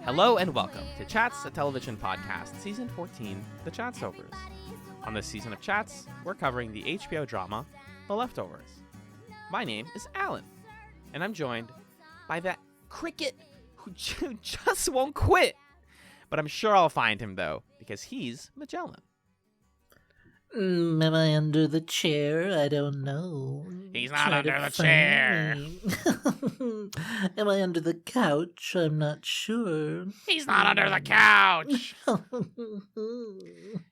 Hello and welcome to Chats, a television podcast, Season 14, The Chatzovers. On this season of Chats, we're covering the HBO drama, The Leftovers. My name is Alan, and I'm joined by that cricket who just won't quit. But I'm sure I'll find him, though, because he's Magellan. Am I under the chair? I don't know. He's not under the chair. Am I under the couch? I'm not sure. He's not under the couch.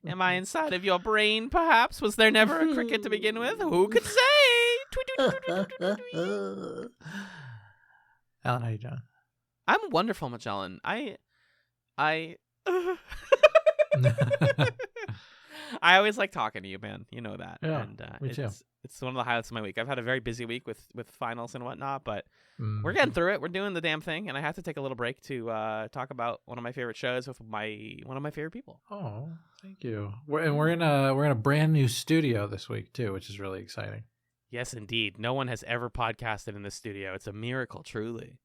Am I inside of your brain, perhaps? Was there never a cricket to begin with? Who could say? Alan, how you doing? I'm wonderful, Magellan. I always like talking to you, man. You know that. Yeah, and me too. It's one of the highlights of my week. I've had a very busy week with finals and whatnot, but we're getting through it. We're doing the damn thing, and I have to take a little break to talk about one of my favorite shows with one of my favorite people. Oh, thank you. We're in a brand new studio this week too, which is really exciting. Yes, indeed. No one has ever podcasted in this studio. It's a miracle, truly.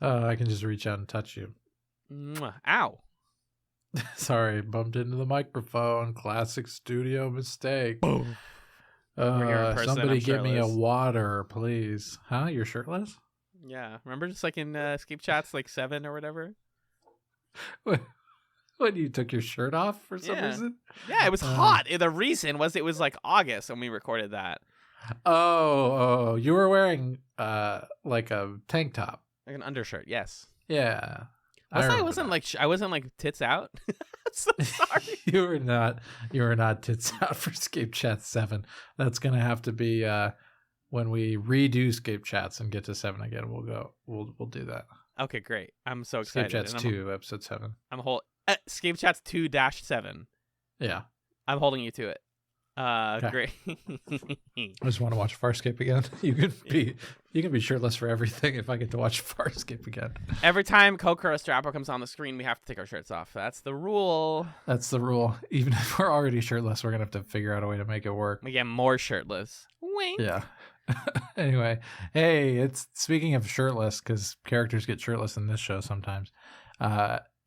I can just reach out and touch you. Mwah. Ow. Sorry, bumped into the microphone. Classic studio mistake. Boom. We're here in person, Somebody I'm give me a shirtless. water, please. Huh? You're shirtless? Yeah. Remember just like in Escape Chats like 7 or whatever? When you took your shirt off for some reason? Yeah, it was hot. The reason was it was like August when we recorded that. Oh, you were wearing like a tank top. Like an undershirt, yes. Yeah. I wasn't like tits out. I'm so sorry. You were not tits out for Escape Chat 7. That's gonna have to be when we redo Escape Chats and get to 7 again. We'll do that. Okay, great. I'm so excited. Escape Chats 2, episode 7. Escape Chats 2-7. Yeah. I'm holding you to it. Okay. Great. I just want to watch Farscape again. You can be shirtless for everything if I get to watch Farscape again. Every time Coker or Strappo comes on the screen, we have to take our shirts off. That's the rule. That's the rule. Even if we're already shirtless, we're gonna have to figure out a way to make it work. We get more shirtless. Wink. Yeah. Anyway, hey, it's speaking of shirtless, because characters get shirtless in this show sometimes.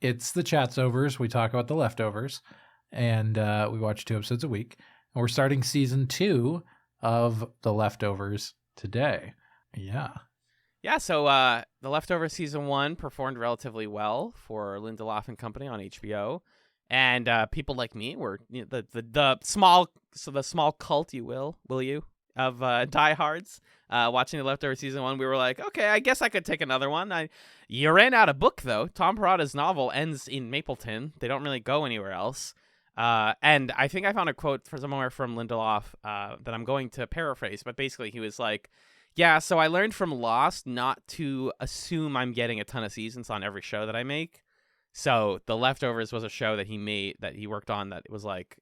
It's the Chatzovers. We talk about the leftovers, and we watch 2 episodes a week. And we're starting season 2 of The Leftovers today. Yeah. Yeah, so The Leftovers season 1 performed relatively well for Lindelof and Company on HBO. And people like me were the small cult, will you, of diehards watching The Leftovers season 1. We were like, okay, I guess I could take another one. You ran out of book, though. Tom Perrotta's novel ends in Mapleton. They don't really go anywhere else. And I think I found a quote somewhere from Lindelof that I'm going to paraphrase, but basically he was like, yeah, so I learned from Lost not to assume I'm getting a ton of seasons on every show that I make. So The Leftovers was a show that he worked on that was like,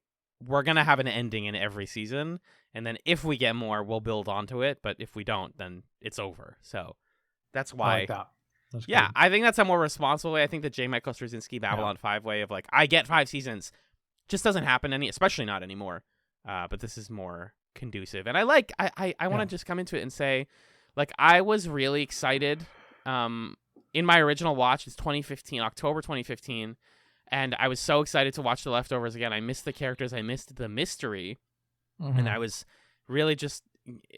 we're going to have an ending in every season. And then if we get more, we'll build onto it. But if we don't, then it's over. So that's why. I like that. That's yeah, good. I think that's a more responsible way. I think the J. Michael Straczynski Babylon 5 way of like, I get 5 seasons. Just doesn't happen especially not anymore. But this is more conducive. And I want to just come into it and say, like, I was really excited. In my original watch, it's October 2015. And I was so excited to watch The Leftovers again. I missed the characters. I missed the mystery. Mm-hmm. And I was really just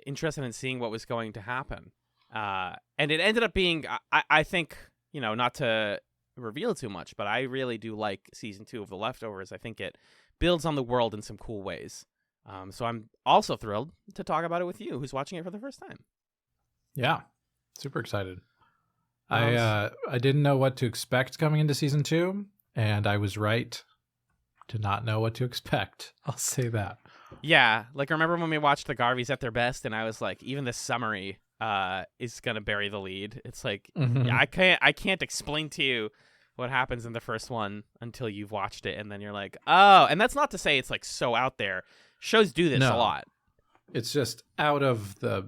interested in seeing what was going to happen. And it ended up being, I think, not to reveal too much, but I really do like season 2 of The Leftovers. I think it builds on the world in some cool ways. So I'm also thrilled to talk about it with you, who's watching it for the first time. Yeah, super excited. I didn't know what to expect coming into season 2, and I was right to not know what to expect. I'll say that. Yeah, like remember when we watched the Garveys at their best, and I was like, even the summary is gonna bury the lead. It's like, yeah, I can't explain to you what happens in the first one until you've watched it, and then you're like, oh. And that's not to say it's like so out there. Shows do this a lot. It's just out of the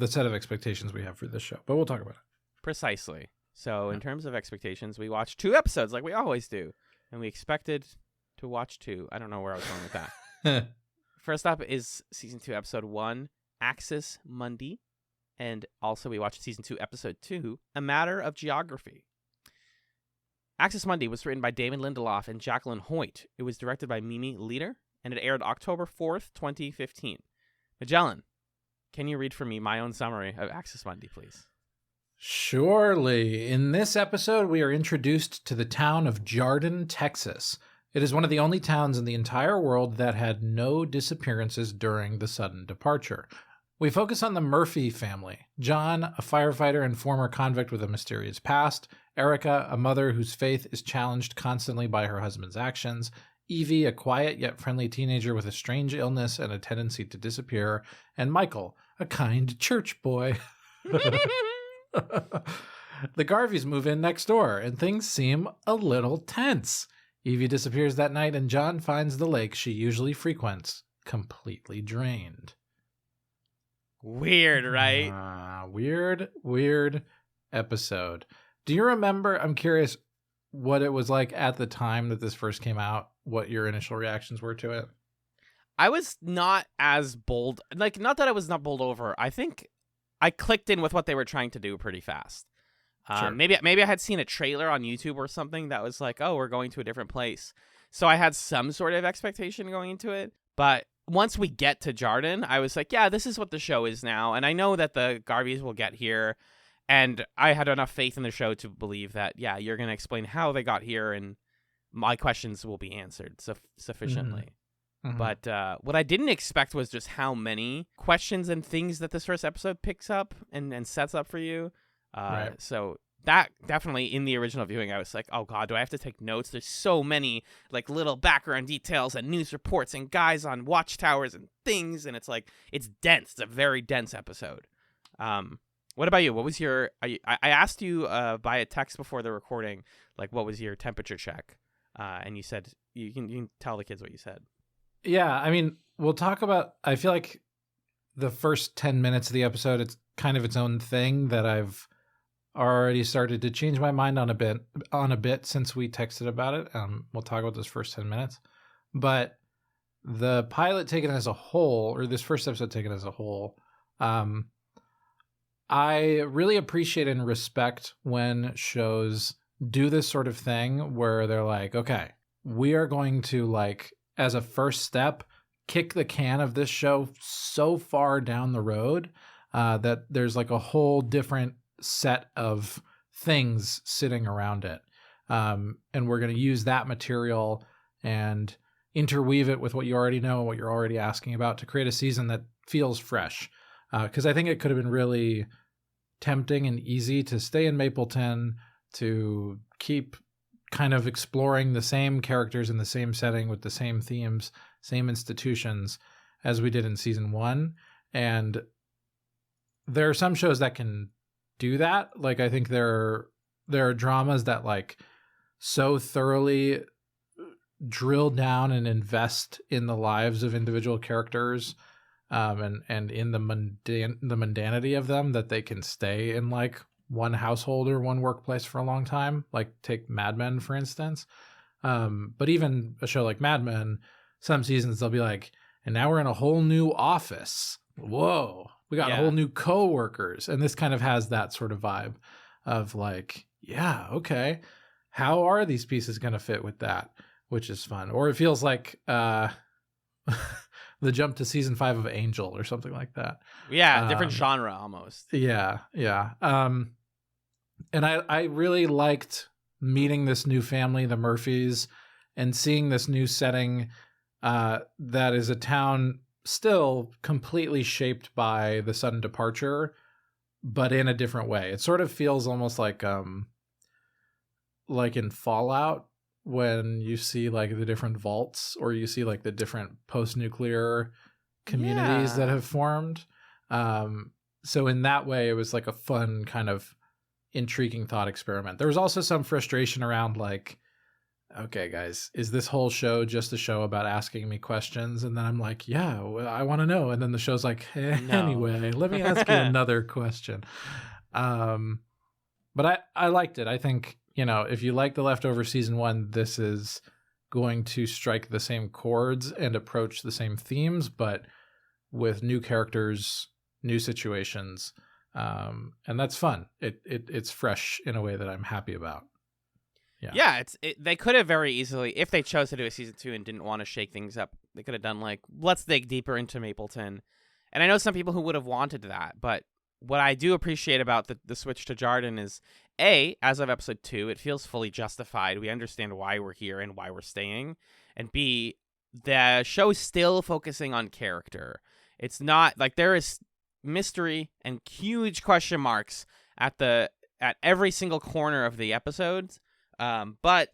set of expectations we have for this show, but we'll talk about it. Precisely. So in terms of expectations, we watched 2 episodes like we always do, and we expected to watch 2. I don't know where I was going with that. First up is season 2, episode 1, Axis Mundi. And also we watched season 2, episode 2, A Matter of Geography. Axis Mundi was written by Damon Lindelof and Jacqueline Hoyt. It was directed by Mimi Leader, and it aired October 4th, 2015. Magellan, can you read for me my own summary of Axis Mundi, please? Surely. In this episode, we are introduced to the town of Jarden, Texas. It is one of the only towns in the entire world that had no disappearances during the sudden departure. We focus on the Murphy family. John, a firefighter and former convict with a mysterious past. Erica, a mother whose faith is challenged constantly by her husband's actions. Evie, a quiet yet friendly teenager with a strange illness and a tendency to disappear. And Michael, a kind church boy. The Garveys move in next door, and things seem a little tense. Evie disappears that night, and John finds the lake she usually frequents completely drained. Weird, right? Weird episode. Do you remember, I'm curious, what it was like at the time that this first came out, what your initial reactions were to it? I was not as bold. Like, not that I was not bowled over. I think I clicked in with what they were trying to do pretty fast. Sure. Maybe I had seen a trailer on YouTube or something that was like, oh, we're going to a different place. So I had some sort of expectation going into it. But once we get to Jarden, I was like, yeah, this is what the show is now. And I know that the Garveys will get here. And I had enough faith in the show to believe that, yeah, you're going to explain how they got here and my questions will be answered sufficiently. Mm-hmm. But what I didn't expect was just how many questions and things that this first episode picks up and sets up for you. Right. So that definitely in the original viewing, I was like, oh God, do I have to take notes? There's so many like little background details and news reports and guys on watchtowers and things. And it's like, it's dense. It's a very dense episode. What about you? What was your, I asked you by a text before the recording, like what was your temperature check? And you said, you can tell the kids what you said. Yeah, I mean, we'll talk about, I feel like the first 10 minutes of the episode, it's kind of its own thing that I've already started to change my mind on a bit since we texted about it. We'll talk about those first 10 minutes. But the pilot taken as a whole, or this first episode taken as a whole, I really appreciate and respect when shows do this sort of thing where they're like, okay, we are going to like, as a first step, kick the can of this show so far down the road that there's like a whole different set of things sitting around it. And we're going to use that material and interweave it with what you already know, what you're already asking about to create a season that feels fresh. Because I think it could have been really tempting and easy to stay in Mapleton, to keep kind of exploring the same characters in the same setting with the same themes, same institutions as we did in season 1. And there are some shows that can do that. Like, I think there are dramas that like so thoroughly drill down and invest in the lives of individual characters and in the mundanity of them that they can stay in like one household or one workplace for a long time. Like take Mad Men, for instance. But even a show like Mad Men, some seasons they'll be like, and now we're in a whole new office. Whoa, we got a whole new co-workers. And this kind of has that sort of vibe of like, yeah, okay, how are these pieces going to fit with that? Which is fun. Or it feels like the jump to season 5 of Angel or something like that. Yeah, different genre almost. Yeah. And I really liked meeting this new family, the Murphys, and seeing this new setting that is a town still completely shaped by the sudden departure, but in a different way. It sort of feels almost like in Fallout, when you see like the different vaults, or you see like the different post-nuclear communities that have formed. So in that way, it was like a fun kind of intriguing thought experiment. There was also some frustration around like, okay, guys, is this whole show just a show about asking me questions? And then I'm like, yeah, well, I want to know. And then the show's like, hey, no. Anyway, let me ask you another question. But I liked it. I think, if you like The Leftovers season 1, this is going to strike the same chords and approach the same themes, but with new characters, new situations, And that's fun. It's fresh in a way that I'm happy about. Yeah, they could have very easily, if they chose to do a season 2 and didn't want to shake things up, they could have done like, let's dig deeper into Mapleton. And I know some people who would have wanted that, but what I do appreciate about the switch to Jarden is, A, as of episode 2, it feels fully justified. We understand why we're here and why we're staying. And B, the show is still focusing on character. It's not like there is mystery and huge question marks at every single corner of the episodes. But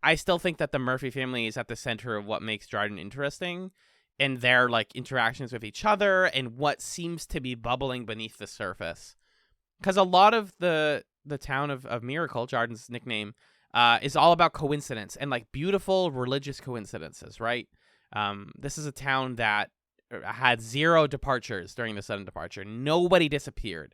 I still think that the Murphy family is at the center of what makes Jarden interesting, and their like interactions with each other and what seems to be bubbling beneath the surface. Because a lot of the town of Miracle, Jarden's nickname, is all about coincidence and like beautiful religious coincidences, right? This is a town that had 0 departures during the sudden departure. Nobody disappeared.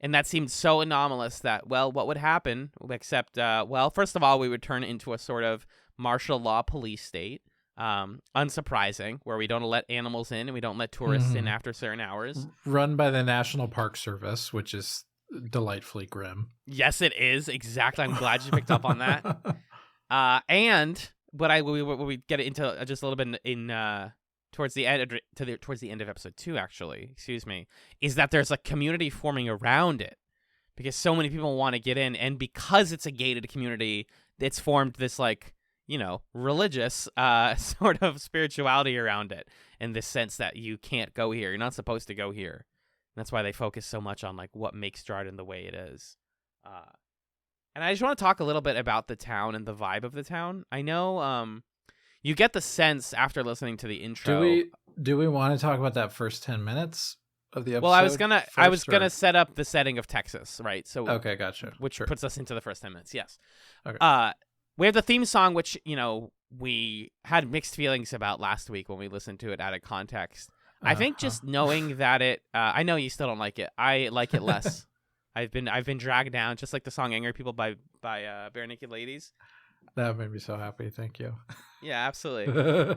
And that seemed so anomalous that, well, what would happen? Except, first of all, we would turn into a sort of martial law police state. Unsurprising, where we don't let animals in and we don't let tourists in after certain hours. Run by the National Park Service, which is delightfully grim. Yes, it is. Exactly. I'm glad you picked up on that. And what we get into just a little bit in towards the end of episode 2, actually, excuse me, is that there's a community forming around it because so many people want to get in, and because it's a gated community, it's formed this like, you know, religious sort of spirituality around it, in this sense that you can't go here, you're not supposed to go here. And that's why they focus so much on like what makes Jarden the way it is. And I just want to talk a little bit about the town and the vibe of the town. I know you get the sense after listening to the intro. Do we want to talk about that first 10 minutes of the episode? Well, I was gonna set up the setting of Texas, right? So okay, gotcha. Which puts us into the first 10 minutes. Yes. Okay. We have the theme song, which, you know, we had mixed feelings about last week when we listened to it out of context. I think just knowing that I know you still don't like it. I like it less. I've been dragged down, just like the song "Angry People" by Bare Naked Ladies. That made me so happy. Thank you. Yeah, absolutely.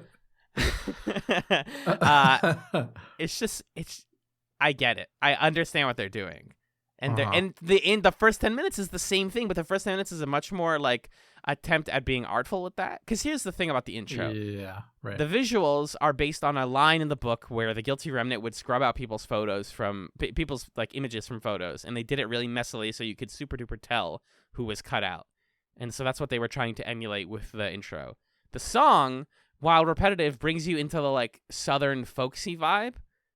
I get it. I understand what they're doing. And the first 10 minutes is the same thing, but the first 10 minutes is a much more like attempt at being artful with that. Because here's the thing about the intro. Yeah, right. The visuals are based on a line in the book where the Guilty Remnant would scrub out people's photos from people's like images from photos, and they did it really messily so you could super duper tell who was cut out. And so that's what they were trying to emulate with the intro. The song, while repetitive, brings you into the like southern folksy vibe,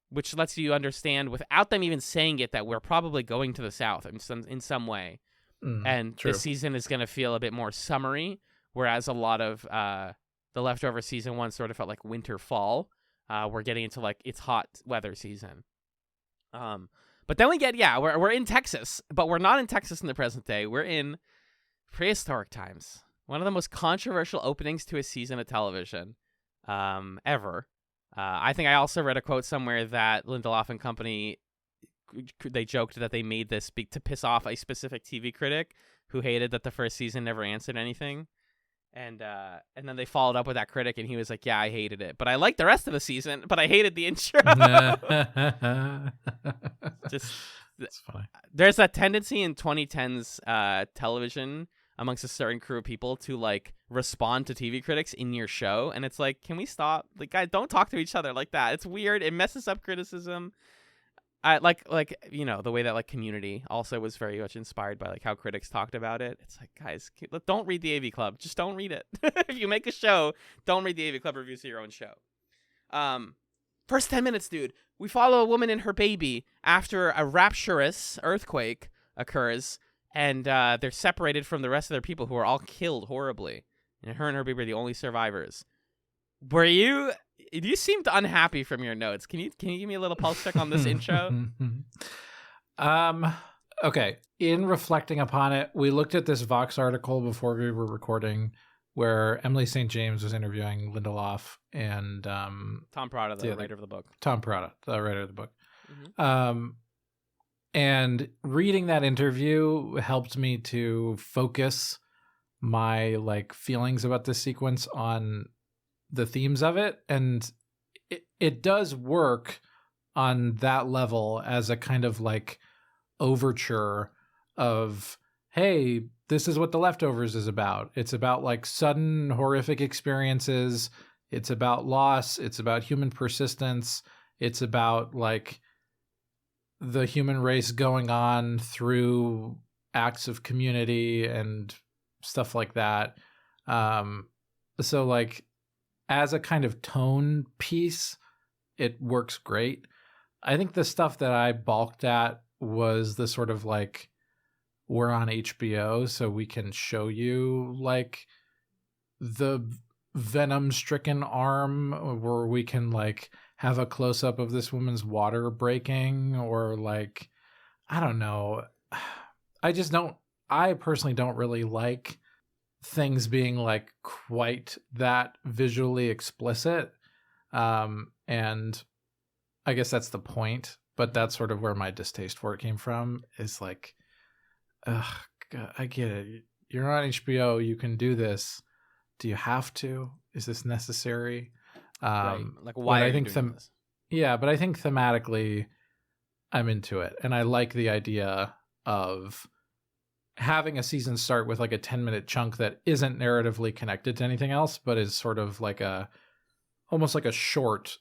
which lets you understand without them even saying it that we're probably going to the south in some way. And true. This season is going to feel a bit more summery, whereas a lot of the leftover season 1 sort of felt like winter fall. We're getting into like it's hot weather season. But then we get we're in Texas, but we're not in Texas in the present day. We're in prehistoric times. One of the most controversial openings to a season of television ever. I think I also read a quote somewhere that Lindelof and company, they joked that they made this to piss off a specific TV critic who hated that the first season never answered anything. And then they followed up with that critic, and he was like, yeah, I hated it. But I liked the rest of the season, but I hated the intro. Just, that's funny. There's a tendency in 2010s television amongst a certain crew of people to like respond to TV critics in your show, and it's like, can we stop? Like, guys, don't talk to each other like that. It's weird. It messes up criticism. I like you know, the way that like Community also was very much inspired by like how critics talked about it. It's like, guys, don't read the AV Club. Just don't read it. If you make a show, don't read the AV Club reviews of your own show. First 10 minutes, dude. We follow a woman and her baby after a rapturous earthquake occurs, and they're separated from the rest of their people who are all killed horribly. And her baby are the only survivors. You seemed unhappy from your notes. Can you give me a little pulse check on this intro? Okay. In reflecting upon it, we looked at this Vox article before we were recording where Emily St. James was interviewing Lindelof and Tom Perrotta, the writer of the book. Tom Perrotta, the writer of the book. Mm-hmm. And reading that interview helped me to focus my like feelings about this sequence on the themes of it, and it does work on that level as a kind of like overture of, hey, this is what The Leftovers is about. It's about like sudden horrific experiences. It's about loss. It's about human persistence. It's about like the human race going on through acts of community and stuff like that. So like as a kind of tone piece, it works great. I think the stuff that I balked at was the sort of like, we're on HBO, so we can show you like the venom-stricken arm, where we can like have a close-up of this woman's water breaking, or like, I don't know. I personally don't really like things being like quite that visually explicit. And I guess that's the point, but that's sort of where my distaste for it came from, is like, ugh, God, I get it. You're on HBO. You can do this. Do you have to? Is this necessary? Right. Like, why are you doing this? Yeah, but I think thematically I'm into it. And I like the idea of having a season start with like a 10-minute chunk that isn't narratively connected to anything else, but is sort of like almost like a short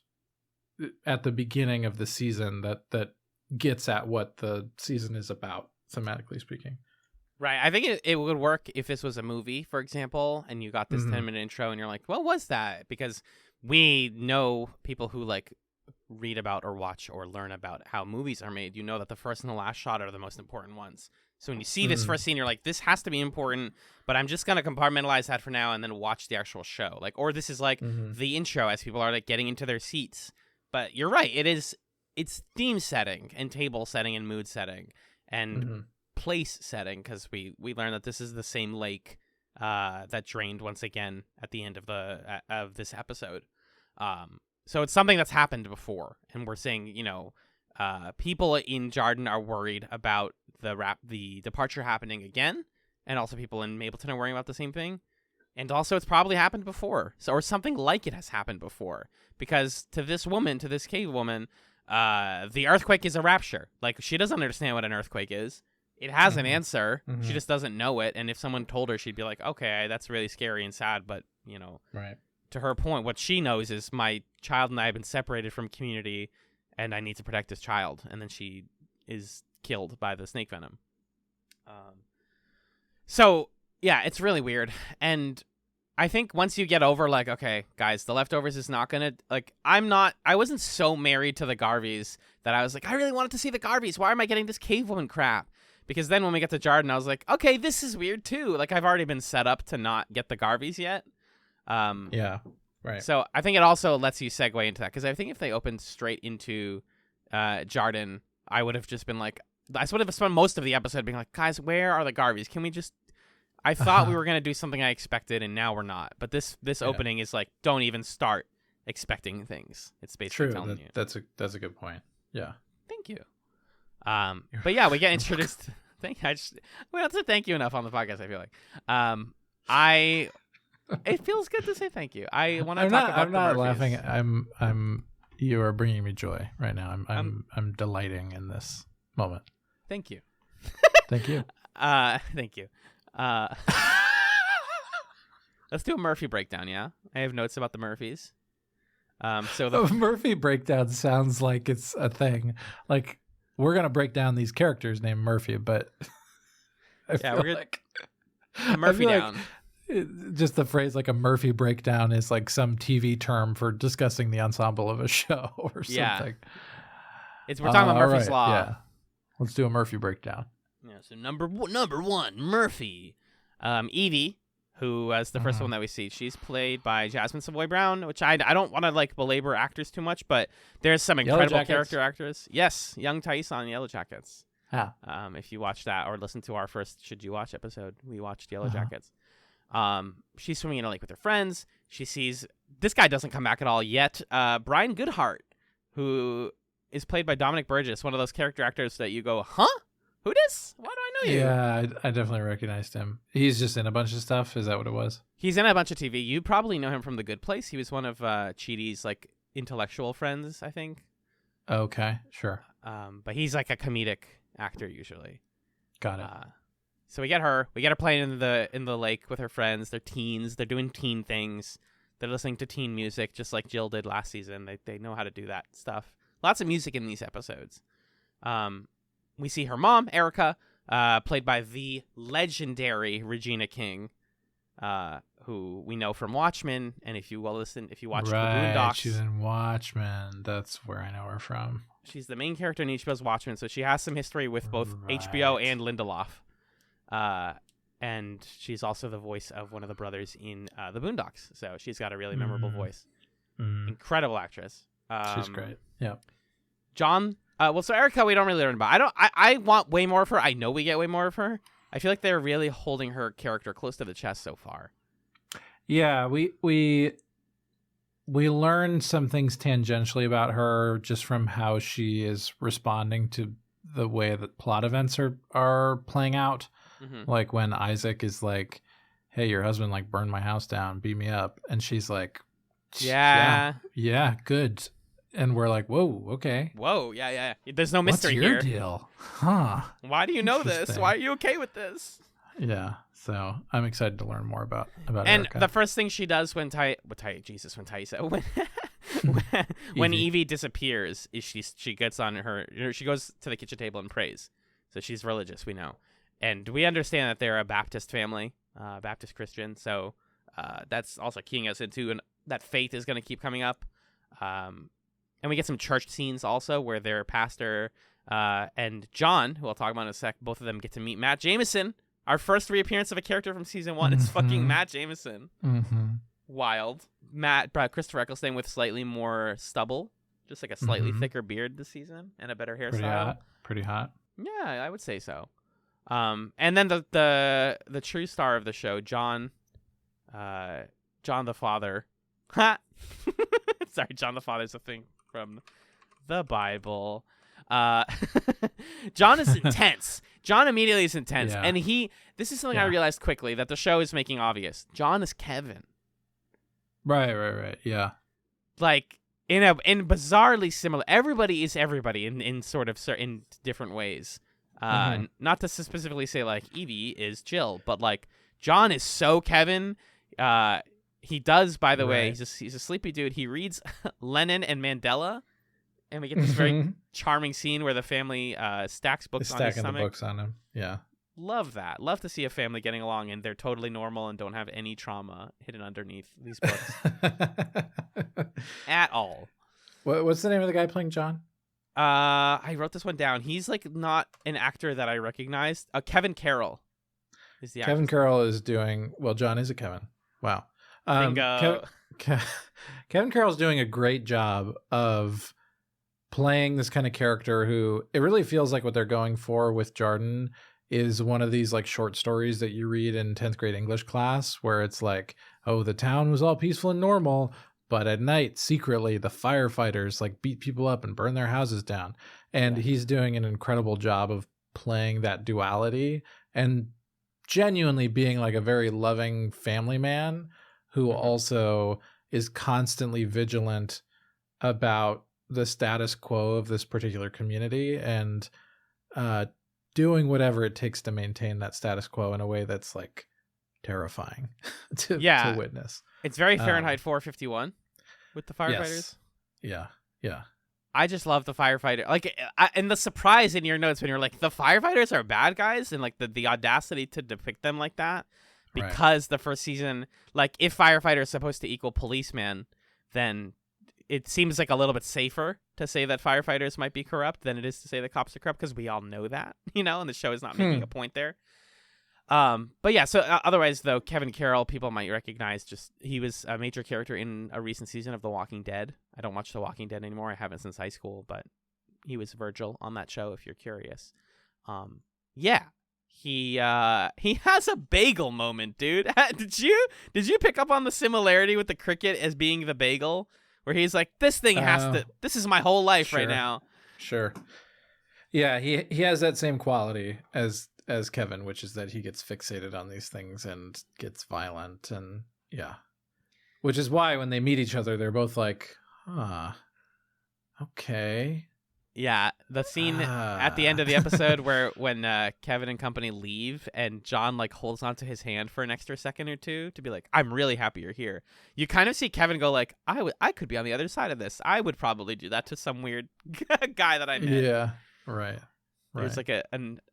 at the beginning of the season that gets at what the season is about, thematically speaking. Right. I think it would work if this was a movie, for example, and you got this 10-minute intro and you're like, what was that? Because we know people who like read about or watch or learn about how movies are made. You know that the first and the last shot are the most important ones. So when you see this first scene, you're like, this has to be important, but I'm just going to compartmentalize that for now and then watch the actual show. Like, or this is like the intro as people are like getting into their seats. But you're right. It's theme setting and table setting and mood setting and place setting, because we learned that this is the same lake that drained once again at the end of this episode. So it's something that's happened before, and we're saying, people in Jarden are worried about the departure happening again, and also people in Mapleton are worrying about the same thing. And also, it's probably happened before, or something like it has happened before, because to this cave woman, the earthquake is a rapture. Like, she doesn't understand what an earthquake is. It has an answer. She just doesn't know it. And if someone told her, she'd be like, okay, that's really scary and sad. But, right. To her point, what she knows is my child and I have been separated from community, and I need to protect this child. And then she is killed by the snake venom. So, yeah, it's really weird. And I think once you get over, like, okay, guys, The Leftovers is not going to, like, I wasn't so married to the Garveys that I was like, I really wanted to see the Garveys. Why am I getting this cave woman crap? Because then when we get to Jarden, I was like, okay, this is weird too. Like, I've already been set up to not get the Garveys yet. Yeah, right. So I think it also lets you segue into that. Because I think if they opened straight into Jarden, I would have just been like, I would have spent most of the episode being like, guys, where are the Garveys? Can we just... I thought we were going to do something I expected, and now we're not. But this opening is like, don't even start expecting things. It's basically telling you. That's a good point. Yeah. Thank you. But yeah, we get introduced. We don't have to thank you enough on the podcast, I feel like. It feels good to say thank you. I want to talk about. I'm not laughing. You are bringing me joy right now. I'm delighting in this moment. Thank you. Thank you. Thank you. Let's do a Murphy breakdown. Yeah, I have notes about the Murphys. So the Murphy breakdown sounds like it's a thing. Like, we're gonna break down these characters named Murphy, but we're gonna like Murphy down. Just the phrase like a Murphy breakdown is like some TV term for discussing the ensemble of a show or something. Yeah. We're talking about Murphy's Law. Yeah. Let's do a Murphy breakdown. Yeah, so number one, Murphy. Evie, who was the first one that we see, she's played by Jasmine Savoy Brown, which I don't want to like belabor actors too much, but there's some incredible character actors. Yes, young Thais on Yellow Jackets. Yeah. If you watch that or listen to our first Should You Watch episode, we watched Yellow Jackets. She's swimming in a lake with her friends. She sees this guy doesn't come back at all yet. Brian Goodhart, who is played by Dominic Burgess, one of those character actors that you go, huh? Who dis? Why do I know you? Yeah, I definitely recognized him. He's just in a bunch of stuff. Is that what it was? He's in a bunch of TV. You probably know him from The Good Place. He was one of Chidi's like intellectual friends, I think. Okay, sure. But he's like a comedic actor usually. Got it. So we get her playing in the lake with her friends. They're teens. They're doing teen things. They're listening to teen music just like Jill did last season. They know how to do that stuff. Lots of music in these episodes. We see her mom, Erica, played by the legendary Regina King, who we know from Watchmen. And if you watch the Boondocks, she's in Watchmen. That's where I know her from. She's the main character in HBO's Watchmen, so she has some history with both HBO and Lindelof. And she's also the voice of one of the brothers in the Boondocks, so she's got a really memorable voice. Incredible actress. She's great. Yeah. John. So Erica, we don't really learn about. I want way more of her. I know we get way more of her. I feel like they're really holding her character close to the chest so far. Yeah, we learn some things tangentially about her just from how she is responding to the way that plot events are playing out. Mm-hmm. Like when Isaac is like, "Hey, your husband like burned my house down, beat me up," and she's like, "Yeah, good." And we're like, "Whoa, okay, whoa, yeah. There's no mystery here. What's your deal, huh? Why do you know this? Why are you okay with this?" Yeah, so I'm excited to learn more about and Erica. The first thing she does when Evie disappears is she gets on she goes to the kitchen table and prays. So she's religious, we know, and we understand that they're a Baptist family, Baptist Christian. So that's also keying us into that faith is going to keep coming up. And we get some church scenes also where their pastor and John, who I'll talk about in a sec, both of them get to meet Matt Jameson. Our first reappearance of a character from season 1. It's fucking Matt Jameson. Mm-hmm. Wild. Christopher Eccleston with slightly more stubble, just like a slightly thicker beard this season and a better hairstyle. Pretty hot. Yeah, I would say so. And then the true star of the show, John the Father. Ha! Sorry, John the Father's a thing from the Bible. John is intense. John immediately is intense. Yeah. And this is something I realized quickly that the show is making obvious. John is Kevin. Right. Yeah. Like in bizarrely similar. Everybody is everybody in sort of in different ways. Not to specifically say like Evie is Jill, but like John is so Kevin. He does, by the way, he's a sleepy dude. He reads Lenin and Mandela, and we get this very charming scene where the family stacks books on his stomach. Stacking the books on him, yeah. Love that. Love to see a family getting along, and they're totally normal and don't have any trauma hidden underneath these books at all. What's the name of the guy playing John? I wrote this one down. He's like not an actor that I recognized. Kevin Carroll is the actor. Kevin Carroll is doing well. John is a Kevin. Wow. Kevin Carroll's doing a great job of playing this kind of character who it really feels like what they're going for with Jarden is one of these like short stories that you read in 10th grade English class where it's like, oh, the town was all peaceful and normal, but at night, secretly, the firefighters like beat people up and burn their houses down. And he's doing an incredible job of playing that duality and genuinely being like a very loving family man who also is constantly vigilant about the status quo of this particular community and doing whatever it takes to maintain that status quo in a way that's like terrifying to witness. It's very Fahrenheit 451 with the firefighters. Yes. Yeah. I just love the firefighter. Like, and the surprise in your notes when you're like, the firefighters are bad guys, and like the audacity to depict them like that. Because the first season, like, if firefighter is supposed to equal policeman, then it seems like a little bit safer to say that firefighters might be corrupt than it is to say the cops are corrupt, because we all know that, and the show is not making a point there. But yeah, so otherwise, though, Kevin Carroll, people might recognize he was a major character in a recent season of The Walking Dead. I don't watch The Walking Dead anymore. I haven't since high school, but he was Virgil on that show, if you're curious. Yeah. He has a bagel moment, dude. Did you pick up on the similarity with the cricket as being the bagel, where he's like, this thing this is my whole life right now. Sure. Yeah, he has that same quality as Kevin, which is that he gets fixated on these things and gets violent, and which is why when they meet each other, they're both like, okay. Yeah, the scene at the end of the episode where when Kevin and company leave and John like holds onto his hand for an extra second or two to be like, I'm really happy you're here. You kind of see Kevin go like, I could be on the other side of this. I would probably do that to some weird guy that I met. Yeah, right. There's like a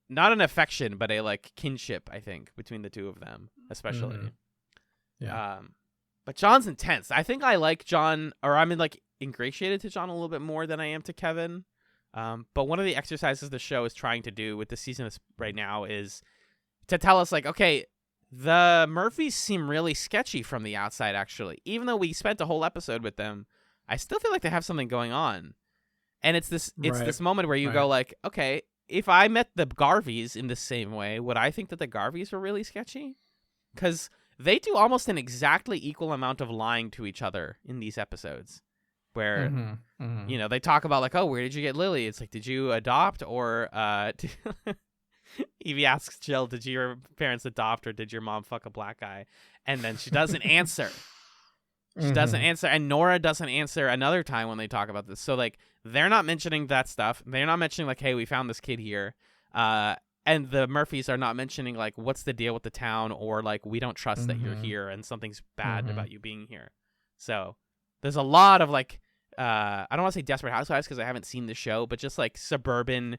not an affection, but a like kinship, I think, between the two of them, especially. Mm-hmm. Yeah. But John's intense. I think I like John, or I'm like ingratiated to John a little bit more than I am to Kevin. But one of the exercises the show is trying to do with the season right now is to tell us, like, okay, the Murphys seem really sketchy from the outside, actually. Even though we spent a whole episode with them, I still feel like they have something going on. And it's this moment where you go, like, okay, if I met the Garveys in the same way, would I think that the Garveys were really sketchy? Because they do almost an exactly equal amount of lying to each other in these episodes. Where, you know, they talk about, like, oh, where did you get Lily? It's like, did you adopt? Or Evie asks Jill, did your parents adopt or did your mom fuck a black guy? And then she doesn't answer. She doesn't answer. And Nora doesn't answer another time when they talk about this. So, like, they're not mentioning that stuff. They're not mentioning, like, hey, we found this kid here. And the Murphys are not mentioning, like, what's the deal with the town? Or, like, we don't trust that you're here and something's bad about you being here. So there's a lot of, like, I don't want to say Desperate Housewives because I haven't seen the show, but just like suburban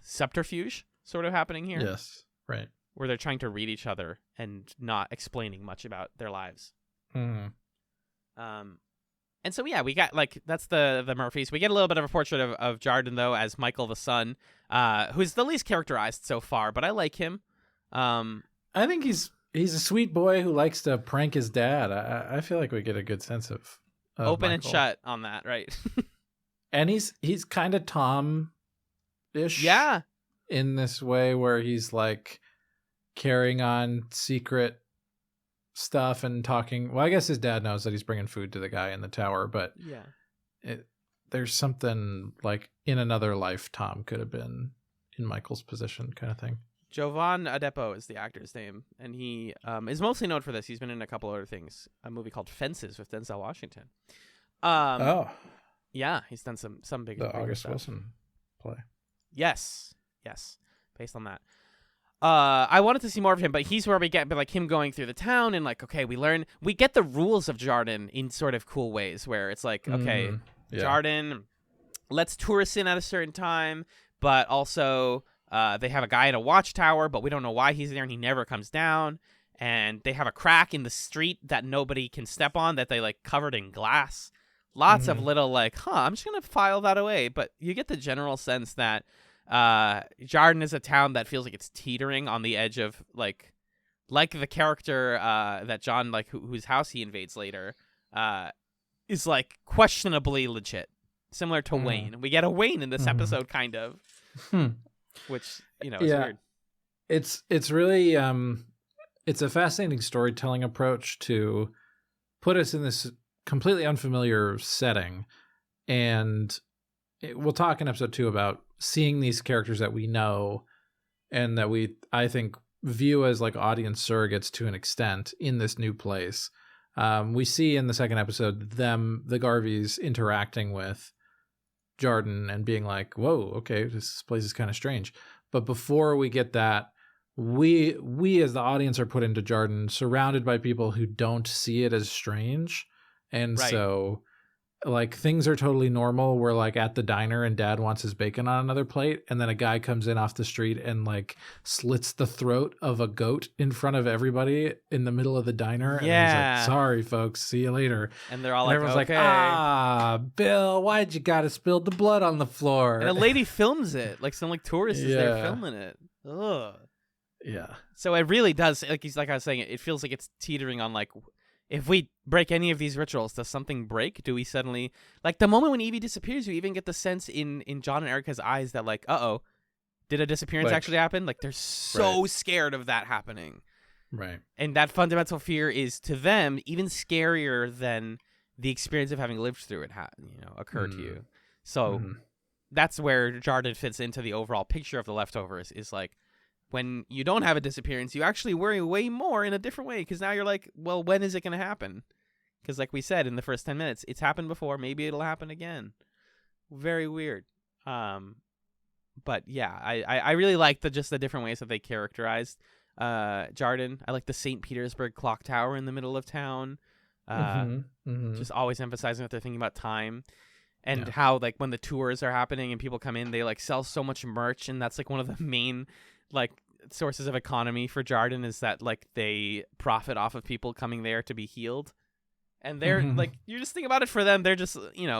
subterfuge sort of happening here. Yes, right. Where they're trying to read each other and not explaining much about their lives. And so, yeah, we got, like, that's the Murphys. We get a little bit of a portrait of Jarden, though, as Michael the son, who's the least characterized so far, but I like him. I think he's a sweet boy who likes to prank his dad. I feel like we get a good sense of open Michael. And shut on that, right? And he's kind of Tom-ish. Yeah. In this way where he's like carrying on secret stuff and talking. Well, I guess his dad knows that he's bringing food to the guy in the tower, but there's something like in another life Tom could have been in Michael's position kind of thing. Jovan Adepo is the actor's name, and he is mostly known for this. He's been in a couple other things. A movie called Fences with Denzel Washington. Yeah, he's done some big August stuff. Wilson play. Yes, based on that. I wanted to see more of him, but he's where we get like him going through the town and like, okay, we get the rules of Jarden in sort of cool ways where it's like, okay, Jarden lets tourists in at a certain time, but also they have a guy in a watchtower, but we don't know why he's there and he never comes down. And they have a crack in the street that nobody can step on that they like covered in glass. Lots of little like, I'm just going to file that away. But you get the general sense that Jarden is a town that feels like it's teetering on the edge of like the character that John, like whose house he invades later, is like questionably legit. Similar to Wayne. We get a Wayne in this episode, kind of. Which, you know, is weird. It's really it's a fascinating storytelling approach to put us in this completely unfamiliar setting. And we'll talk in episode 2 about seeing these characters that we know and that I think, view as like audience surrogates to an extent in this new place. We see in the second episode the Garveys interacting with Jarden and being like, whoa, okay, this place is kind of strange. But before we get that, we as the audience are put into Jarden surrounded by people who don't see it as strange. And so like things are totally normal. We're like at the diner and dad wants his bacon on another plate. And then a guy comes in off the street and like slits the throat of a goat in front of everybody in the middle of the diner. And he's like, sorry folks, see you later. And they're all like, everyone's okay. like, Bill, why'd you gotta spill the blood on the floor? And a lady films it. Like some like tourist is there filming it. Ugh. Yeah. So it really does, like I was saying, it feels like it's teetering on like, if we break any of these rituals, does something break? Do we suddenly... Like, the moment when Evie disappears, you even get the sense in John and Erica's eyes that, like, uh-oh, did a disappearance actually happen? Like, they're so scared of that happening. Right. And that fundamental fear is, to them, even scarier than the experience of having lived through it, occurred to you. So that's where Jarden fits into the overall picture of The Leftovers, is, like, when you don't have a disappearance, you actually worry way more in a different way, because now you're like, well, when is it going to happen? Because like we said in the first 10 minutes, it's happened before. Maybe it'll happen again. Very weird. But yeah, I really like the different ways that they characterized Jarden. I like the St. Petersburg clock tower in the middle of town. Just always emphasizing that they're thinking about time. And how, like, when the tours are happening and people come in, they, like, sell so much merch. And that's, like, one of the main, like, sources of economy for Jarden is that, like, they profit off of people coming there to be healed. And they're, like, you just think about it for them. They're just,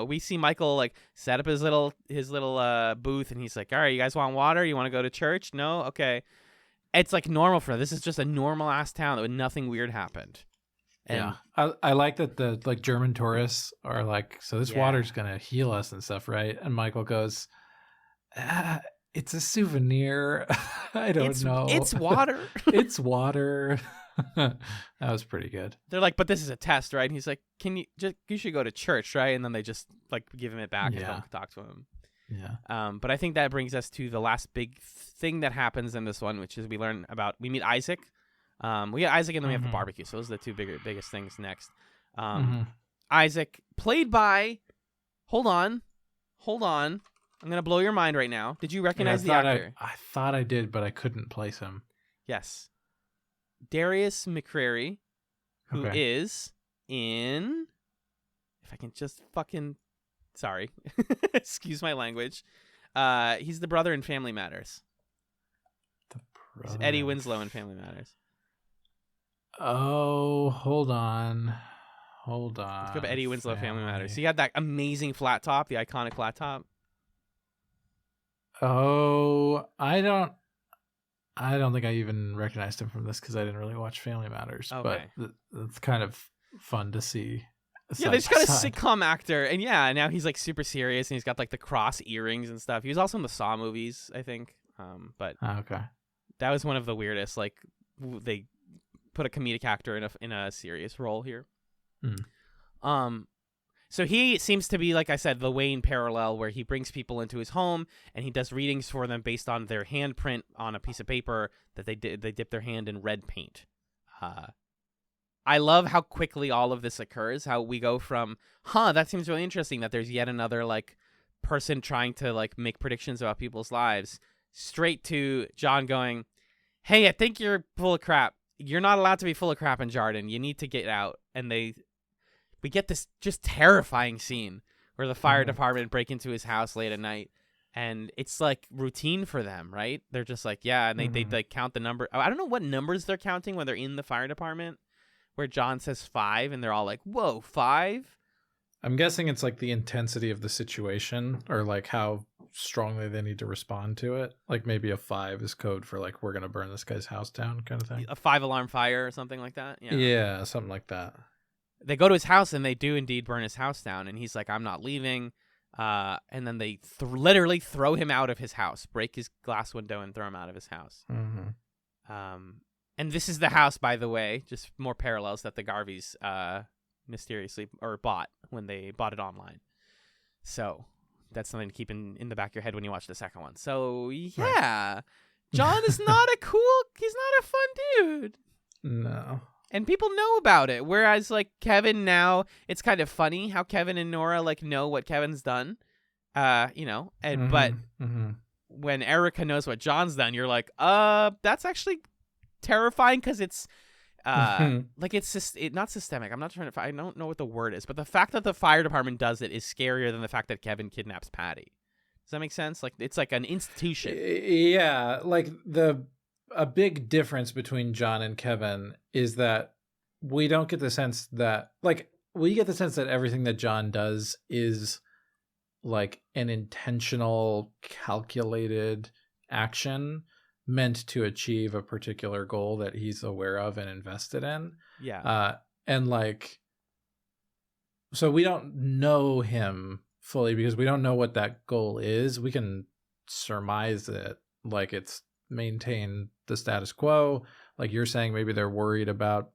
we see Michael, like, set up his little booth. And he's like, all right, you guys want water? You want to go to church? No? Okay. It's, like, normal for them. This is just a normal-ass town that nothing weird happened. And I like that the like German tourists are like, so this water's gonna heal us and stuff, right? And Michael goes, it's a souvenir. I don't know. It's water. It's water. That was pretty good. They're like, but this is a test, right? And he's like, you should go to church, right? And then they just like give him it back and don't talk to him. Yeah. But I think that brings us to the last big thing that happens in this one, which is we meet Isaac. We get Isaac and then we have the barbecue. So those are the two biggest things next. Isaac, played by, hold on. I'm going to blow your mind right now. Did you recognize the actor? I thought I did, but I couldn't place him. Yes. Darius McCrary, who is in, if I can just sorry, excuse my language. He's the brother in Family Matters. He's Eddie Winslow in Family Matters. Oh, hold on. Let's go to Eddie Winslow Family Matters. He had that amazing flat top, the iconic flat top. Oh, I don't think I even recognized him from this because I didn't really watch Family Matters. Okay. But it's kind of fun to see. Yeah, they just got a sitcom actor, and now he's like super serious, and he's got like the cross earrings and stuff. He was also in the Saw movies, I think. But okay, that was one of the weirdest. Like they put a comedic actor in a serious role here. So he seems to be, like I said, the Wayne parallel, where he brings people into his home and he does readings for them based on their handprint on a piece of paper that they dip their hand in red paint. I love how quickly all of this occurs. How we go from, that seems really interesting that there's yet another like person trying to like make predictions about people's lives, straight to John going, "Hey, I think you're full of crap. You're not allowed to be full of crap in Jarden. You need to get out." And we get this just terrifying scene where the fire department break into his house late at night, and it's like routine for them, right? They're just like, and they like count the number. I don't know what numbers they're counting when they're in the fire department, where John says 5, and they're all like, "Whoa, 5?" I'm guessing it's like the intensity of the situation, or like how strongly they need to respond to it. Like maybe a 5 is code for like, we're gonna burn this guy's house down, kind of thing. A 5-alarm fire or something like that. Yeah, something like that. They go to his house and they do indeed burn his house down, and he's like, "I'm not leaving." And then they literally throw him out of his house, break his glass window, and throw him out of his house. And this is the house, by the way, just more parallels that the Garveys mysteriously bought when they bought it online. So that's something to keep in the back of your head when you watch the second one. So right. John is he's not a fun dude. No. And people know about it. Whereas like Kevin now, it's kind of funny how Kevin and Nora like know what Kevin's done. But when Erica knows what John's done, you're like, that's actually terrifying, because it's like it's just not systemic. I don't know what the word is, but the fact that the fire department does it is scarier than the fact that Kevin kidnaps Patty. Does that make sense? Like it's like an institution. Yeah, like a big difference between John and Kevin is that we don't get the sense that we get the sense that everything that John does is like an intentional, calculated action meant to achieve a particular goal that he's aware of and invested in. Yeah. And like, so we don't know him fully because we don't know what that goal is. We can surmise it, like it's maintain the status quo. Like you're saying, maybe they're worried about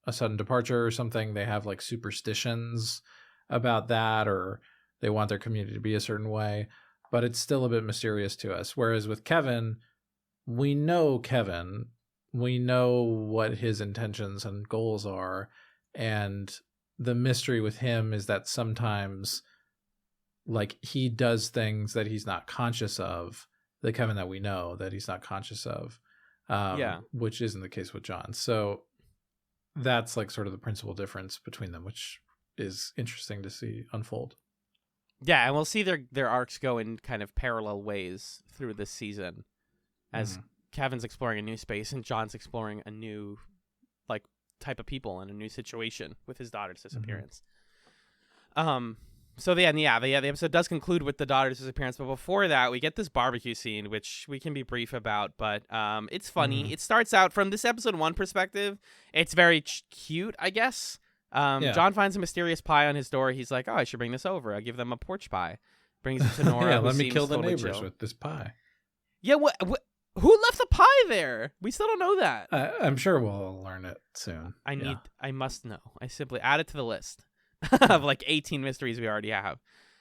a sudden departure or something. They have like superstitions about that, or they want their community to be a certain way, but it's still a bit mysterious to us. Whereas with Kevin, we know what his intentions and goals are. And the mystery with him is that sometimes like he does things that he's not conscious of, the Kevin that we know that he's not conscious of, which isn't the case with John. So that's like sort of the principal difference between them, which is interesting to see unfold. Yeah, and we'll see their arcs go in kind of parallel ways through this season as Kevin's exploring a new space and John's exploring a new like type of people and a new situation with his daughter's disappearance. So the episode does conclude with the daughter's disappearance, but before that we get this barbecue scene, which we can be brief about, but it's funny. It starts out from this episode 1 perspective. It's very cute, I guess. John finds a mysterious pie on his door. He's like, oh, I should bring this over. I give them a porch pie. Brings it to Nora. Let me kill the neighbors with this pie. Yeah, what? Who left the pie there? We still don't know that. I'm sure we'll learn it soon. I must know. I simply add it to the list of like 18 mysteries we already have.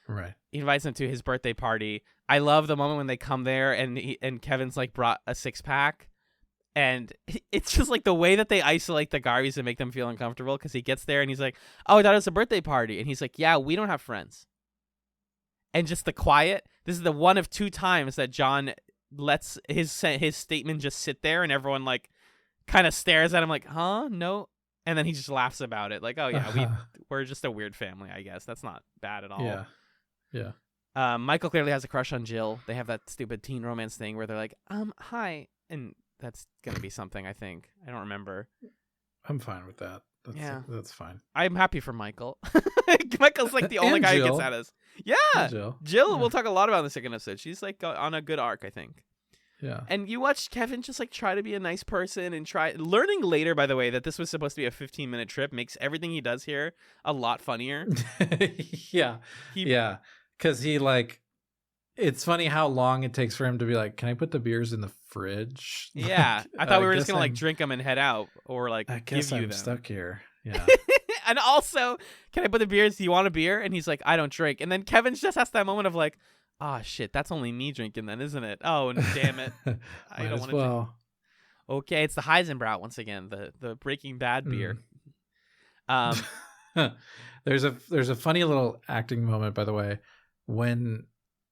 Right. He invites them to his birthday party. I love the moment when they come there and Kevin's like brought a 6-pack. And it's just like the way that they isolate the Garveys and make them feel uncomfortable, because he gets there and he's like, oh, I thought it was a birthday party. And he's like, yeah, we don't have friends. And just the quiet. This is the one of 2 times that John lets his statement just sit there and everyone like kind of stares at him like, huh? No. And then he just laughs about it. Like, oh, yeah, we're just a weird family, I guess. That's not bad at all. Yeah. Michael clearly has a crush on Jill. They have that stupid teen romance thing where they're like, hi. And that's going to be something, I think. I don't remember. I'm fine with that. That's fine. I'm happy for Michael. Michael's like the only guy who gets at us. Yeah. Jill, we'll talk a lot about in the second episode. She's like on a good arc, I think. Yeah. And you watch Kevin just like try to be a nice person and try learning later, by the way, that this was supposed to be a 15-minute trip makes everything he does here a lot funnier. Yeah. Because he like, it's funny how long it takes for him to be like, can I put the beers in the fridge? Yeah. I thought we were just going to like drink them and head out, or like I guess give you I'm them. stuck here. Yeah. And also, can I put the beers? Do you want a beer? And he's like, I don't drink. And then Kevin just has that moment of like, oh shit, that's only me drinking then, isn't it? Oh, damn it. I don't want to drink. Okay, it's the Heisenbrow once again, the Breaking Bad beer. There's a funny little acting moment, by the way, when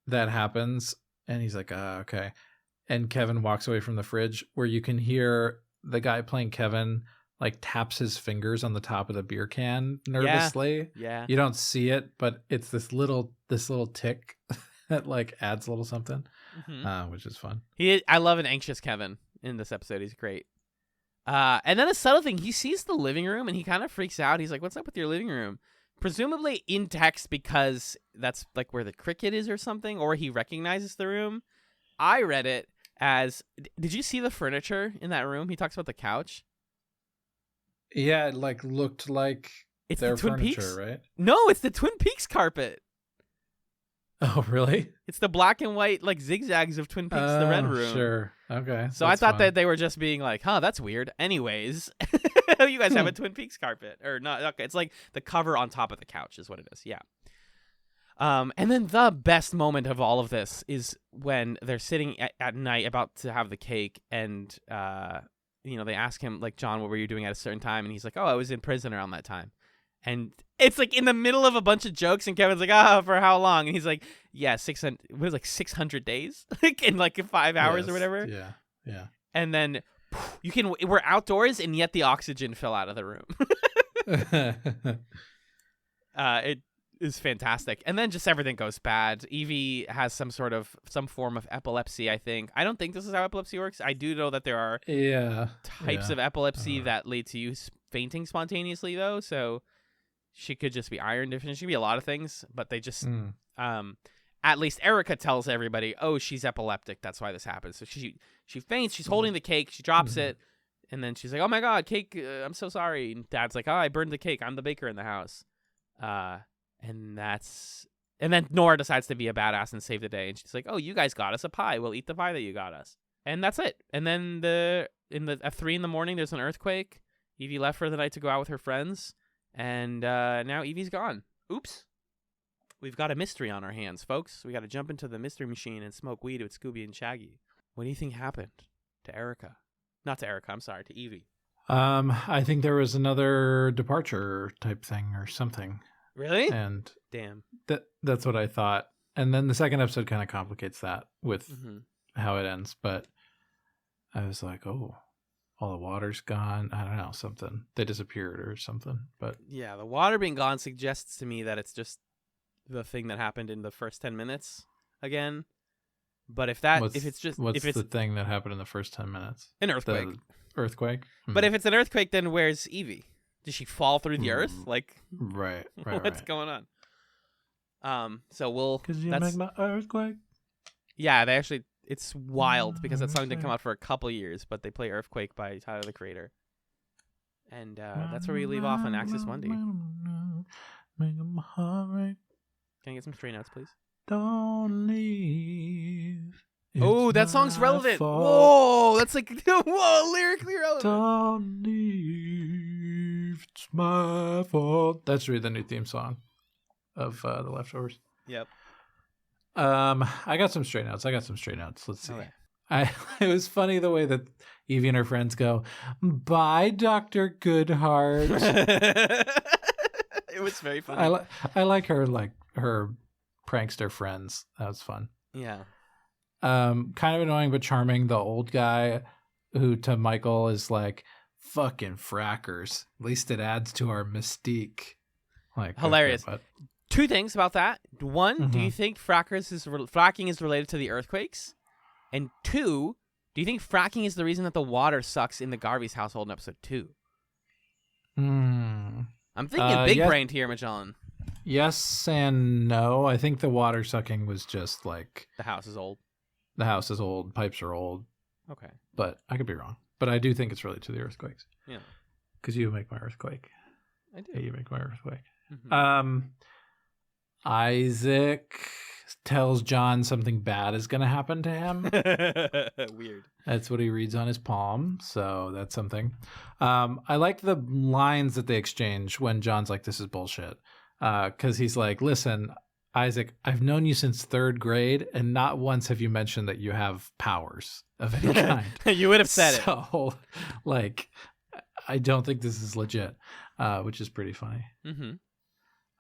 that happens and he's like, okay. And Kevin walks away from the fridge, where you can hear the guy playing Kevin like taps his fingers on the top of the beer can nervously. Yeah. You don't see it, but it's this little tick that like adds a little something, which is fun. I love an anxious Kevin in this episode. He's great. And then a subtle thing, he sees the living room and he kind of freaks out. He's like, what's up with your living room? Presumably in text, because that's like where the cricket is or something, or he recognizes the room. I read it as, did you see the furniture in that room? He talks about the couch. Yeah, it like looked like it's their the Twin furniture, Peaks? right? No, it's the Twin Peaks carpet. Oh, really? It's the black and white like zigzags of Twin Peaks, the red room. Sure. Okay. So I thought that they were just being like, huh, that's weird. Anyways, you guys have a Twin Peaks carpet. Or not. Okay, it's like the cover on top of the couch is what it is. Yeah. And then the best moment of all of this is when they're sitting at night about to have the cake, and they ask him like, John, what were you doing at a certain time? And he's like, oh, I was in prison around that time. And it's like in the middle of a bunch of jokes, and Kevin's like, for how long? And he's like, yeah, 600, what was it, like 600 days? Like in like 5 hours or whatever. Yeah. And then we're outdoors, and yet the oxygen fell out of the room. It is fantastic. And then just everything goes bad. Evie has some form of epilepsy, I think. I don't think this is how epilepsy works. I do know that there are types of epilepsy that lead to you fainting spontaneously, though. So she could just be iron deficient. She could be a lot of things, but they just, at least Erica tells everybody, oh, she's epileptic. That's why this happens. So she faints. She's holding the cake. She drops it. And then she's like, oh my God, cake. I'm so sorry. And Dad's like, oh, I burned the cake. I'm the baker in the house. And then Nora decides to be a badass and save the day. And she's like, oh, you guys got us a pie. We'll eat the pie that you got us. And that's it. And then at 3 a.m, there's an earthquake. Evie left for the night to go out with her friends. And now Evie's gone. Oops. We've got a mystery on our hands, folks. We got to jump into the mystery machine and smoke weed with Scooby and Shaggy. What do you think happened to Erica? Not to Erica, I'm sorry, to Evie. I think there was another departure type thing or something. Really? And Damn. that's what I thought. And then the second episode kind of complicates that with Mm-hmm. how it ends. But I was like, oh, all the water's gone. I don't know, something. They disappeared or something. But Yeah, the water being gone suggests to me that it's just the thing that happened in the first 10 minutes again. But if it's the thing that happened in the first 10 minutes? an earthquake. The earthquake? But if it's an earthquake, then where's Evie? Did she fall through the earth? Like, right. what's going on? So we'll. Because you make my earthquake. Yeah, they actually. It's wild because that song didn't come out for a couple years, but they play "Earthquake" by Tyler the Creator, and that's where we leave off on Axis Mundi. Can I get some stray notes, please? Don't leave. Oh, that song's relevant. Whoa, that's like lyrically relevant. Don't leave. It's my fault. That's really the new theme song of The Leftovers. Yep. I got some straight notes. Let's see. Okay. It was funny the way that Evie and her friends go, "Bye, Dr. Goodheart." It was very funny. I like her prankster friends. That was fun. Yeah. Kind of annoying but charming. The old guy who to Michael is like, "Fucking frackers. At least it adds to our mystique." Like hilarious. Okay, but... Two things about that. One, do you think fracking is related to the earthquakes? And two, do you think fracking is the reason that the water sucks in the Garveys household in episode 2? I'm thinking big-brained here, Magellan. Yes and no. I think the water sucking was just like... The house is old. The house is old. Pipes are old. Okay. But I could be wrong. But I do think it's related to the earthquakes. Yeah. Because you make my earthquake. I do. Yeah, you make my earthquake. Mm-hmm. Isaac tells John something bad is going to happen to him. Weird. That's what he reads on his palm. So that's something. I like the lines that they exchange when John's like, "This is bullshit." Because he's like, "Listen, Isaac, I've known you since 3rd grade, and not once have you mentioned that you have powers of any kind." You would have said it. So, like, I don't think this is legit, which is pretty funny. Mm-hmm.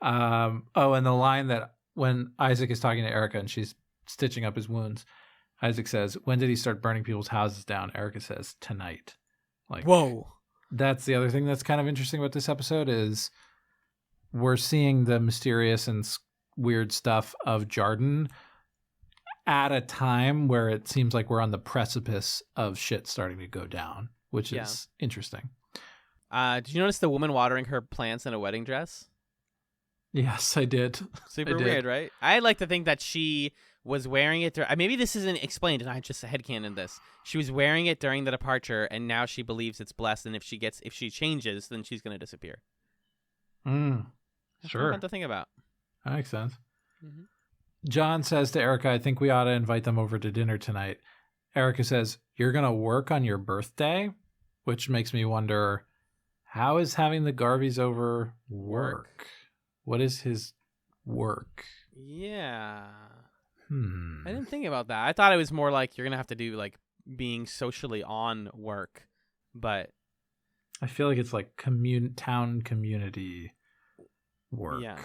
And the line that when Isaac is talking to Erica and she's stitching up his wounds, Isaac says, "When did he start burning people's houses down?" Erica says, "Tonight." Like, whoa. That's the other thing that's kind of interesting about this episode is we're seeing the mysterious and weird stuff of Jarden at a time where it seems like we're on the precipice of shit starting to go down, which is interesting. Did you notice the woman watering her plants in a wedding dress? Yes, I did. Super weird, right? I like to think that she was wearing it. Maybe this isn't explained, and I just headcanon this. She was wearing it during the departure, and now she believes it's blessed. And if she changes, then she's going to disappear. Sure. Fun to think about. That makes sense. Mm-hmm. John says to Erica, "I think we ought to invite them over to dinner tonight." Erica says, "You're going to work on your birthday?" Which makes me wonder, how is having the Garveys over work? What is his work? Yeah. I didn't think about that. I thought it was more like you're going to have to do like being socially on work, but I feel like it's like town community work. Yeah.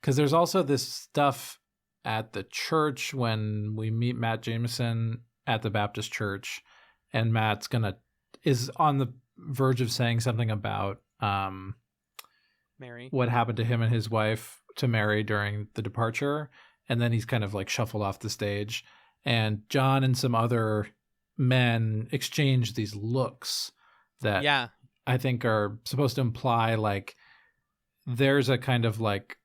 Because there's also this stuff at the church when we meet Matt Jameson at the Baptist church, and Matt's is on the verge of saying something about Mary, what happened to him and his wife, to Mary, during the departure, and then he's kind of like shuffled off the stage, and John and some other men exchange these looks that I think are supposed to imply like there's a kind of like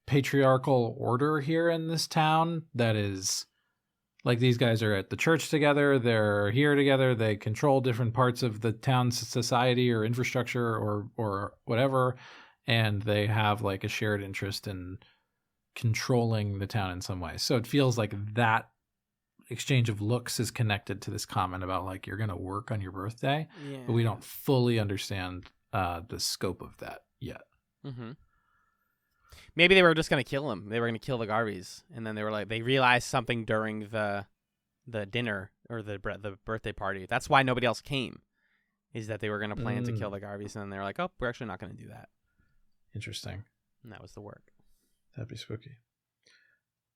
patriarchal order here in this town that is like these guys are at the church together, they're here together, they control different parts of the town's society or infrastructure or whatever, and they have like a shared interest in controlling the town in some way. So it feels like that exchange of looks is connected to this comment about like you're going to work on your birthday, but we don't fully understand the scope of that yet. Mm-hmm. Maybe they were just going to kill him. They were going to kill the Garveys, and then they realized something during the dinner or the birthday party. That's why nobody else came, is that they were going to plan to kill the Garveys, and then they were like, "Oh, we're actually not going to do that." Interesting. And that was the work. That'd be spooky.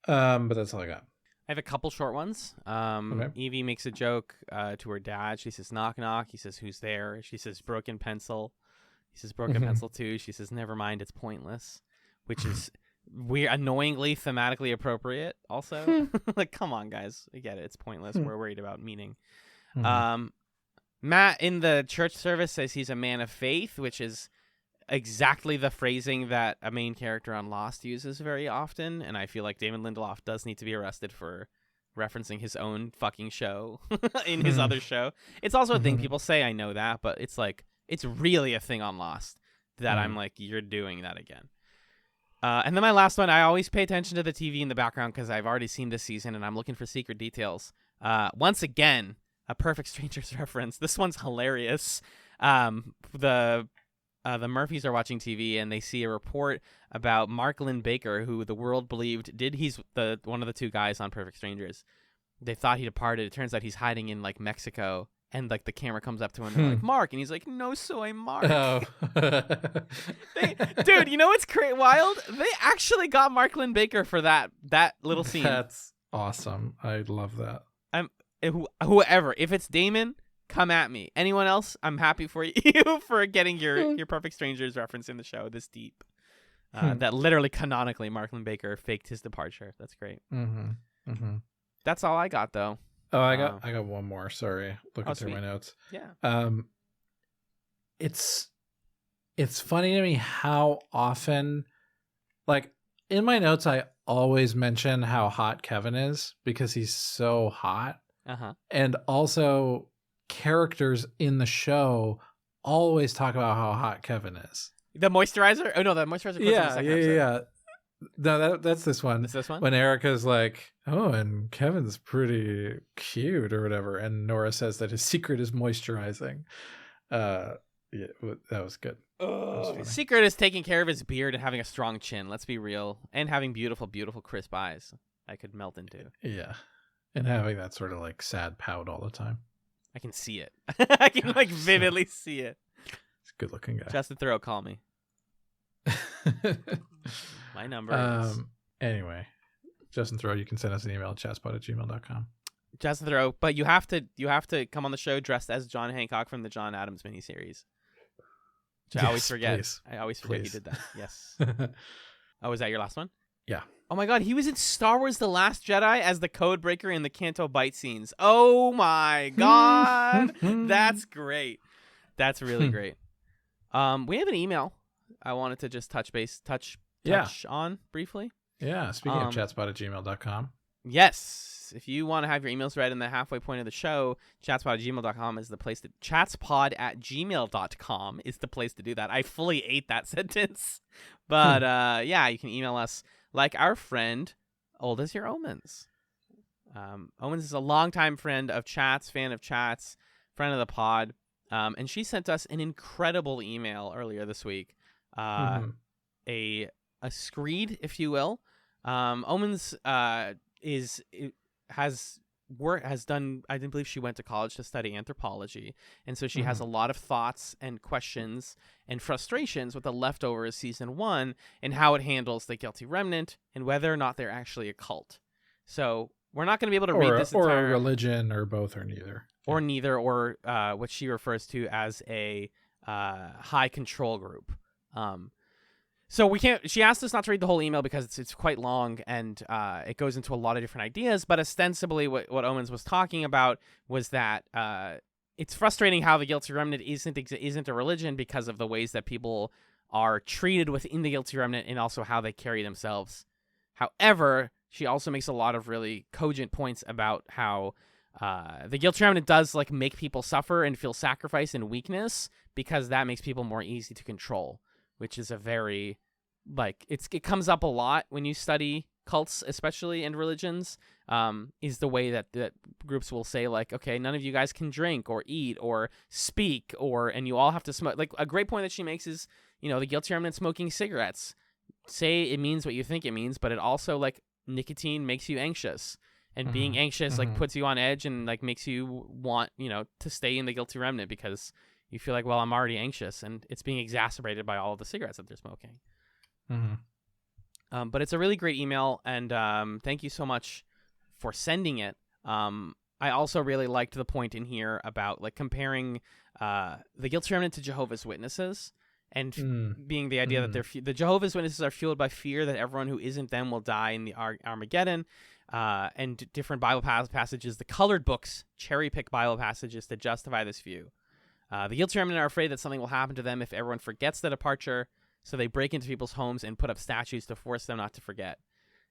But that's all I got. I have a couple short ones. Okay. Evie makes a joke to her dad. She says, knock, knock. He says, who's there? She says, broken pencil. He says, broken pencil too. She says, never mind, it's pointless, which is weird, annoyingly thematically appropriate also. Like, come on, guys. I get it. It's pointless. We're worried about meaning. Matt in the church service says he's a man of faith, which is exactly the phrasing that a main character on Lost uses very often, and I feel like Damon Lindelof does need to be arrested for referencing his own fucking show in his other show. It's also a thing people say, I know that, but it's like, it's really a thing on Lost that I'm like, you're doing that again. And then my last one, I always pay attention to the TV in the background because I've already seen this season and I'm looking for secret details. Once again, a Perfect Strangers reference. This one's hilarious. The Murphys are watching TV and they see a report about Mark Lynn Baker, who the world believed he's one of the two guys on Perfect Strangers. They thought he departed. It turns out he's hiding in like Mexico, and like the camera comes up to him and they're like, Mark, and he's like, no soy Mark. Oh. Dude, you know what's wild? They actually got Mark Lynn Baker for that little scene. That's awesome. I love that. Whoever, if it's Damon, come at me. Anyone else, I'm happy for you for getting your Perfect Strangers reference in the show this deep. That literally canonically Mark Lynn Baker faked his departure. That's great. That's all I got though. Oh, I got one more. Sorry, looking through sweet. my notes. Yeah. It's funny to me how often, like in my notes, I always mention how hot Kevin is because he's so hot. And also characters in the show always talk about how hot Kevin is. The moisturizer? Oh no, the moisturizer. Yeah. No, that's this one. It's this one? When Erica's like, oh, and Kevin's pretty cute or whatever, and Nora says that his secret is moisturizing. Yeah, that was good. His secret is taking care of his beard and having a strong chin. Let's be real. And having beautiful, beautiful crisp eyes I could melt into. Yeah. And having that sort of like sad pout all the time. I can see it. I can like vividly see it. He's a good looking guy. Justin Thoreau, call me. My number is... Anyway, Justin Thoreau, you can send us an email at chatspot@gmail.com. Justin Thoreau, but you have to come on the show dressed as John Hancock from the John Adams miniseries. Which I always forget. Please. I always forget he did that. Yes. Oh, was that your last one? Yeah. Oh my God, he was in Star Wars: The Last Jedi as the code breaker in the Canto Bight scenes. Oh my God, that's great. That's really great. We have an email. I wanted to just touch on briefly. Yeah. Speaking of chatspot@gmail.com. Yes. If you want to have your emails read in the halfway point of the show, chatspot@gmail.com is the place to chatspod@gmail.com is the place to do that. I fully ate that sentence. But yeah, you can email us like our friend, Old as Your Omens. Omens is a longtime friend of Chats, fan of Chats, friend of the pod. And she sent us an incredible email earlier this week. A screed, if you will. Omens has done, I didn't believe she went to college to study anthropology, and so she has a lot of thoughts and questions and frustrations with the Leftovers season 1 and how it handles the Guilty Remnant and whether or not they're actually a cult. So we're not going to be able to read this entire... Or a religion, or both, or neither. Or neither, or what she refers to as a high control group. So we can't. She asked us not to read the whole email because it's quite long and it goes into a lot of different ideas. But ostensibly, what Omens was talking about was that it's frustrating how the Guilty Remnant isn't a religion because of the ways that people are treated within the Guilty Remnant and also how they carry themselves. However, she also makes a lot of really cogent points about how the Guilty Remnant does like make people suffer and feel sacrifice and weakness because that makes people more easy to control. Which is a very, like, it comes up a lot when you study cults, especially in religions, is the way that groups will say, like, okay, none of you guys can drink or eat or speak, and you all have to smoke. Like, a great point that she makes is, the Guilty Remnant smoking cigarettes. Say it means what you think it means, but it also, like, nicotine makes you anxious. And being anxious, like, puts you on edge and, like, makes you want, to stay in the Guilty Remnant because... you feel like, well, I'm already anxious, and it's being exacerbated by all of the cigarettes that they're smoking. Mm-hmm. But it's a really great email, and thank you so much for sending it. I also really liked the point in here about like comparing the guilty remnant to Jehovah's Witnesses, and being the idea that the Jehovah's Witnesses are fueled by fear that everyone who isn't them will die in the Armageddon, and different Bible passages. The colored books cherry-pick Bible passages to justify this view. The guilty remnant are afraid that something will happen to them if everyone forgets the departure, so they break into people's homes and put up statues to force them not to forget.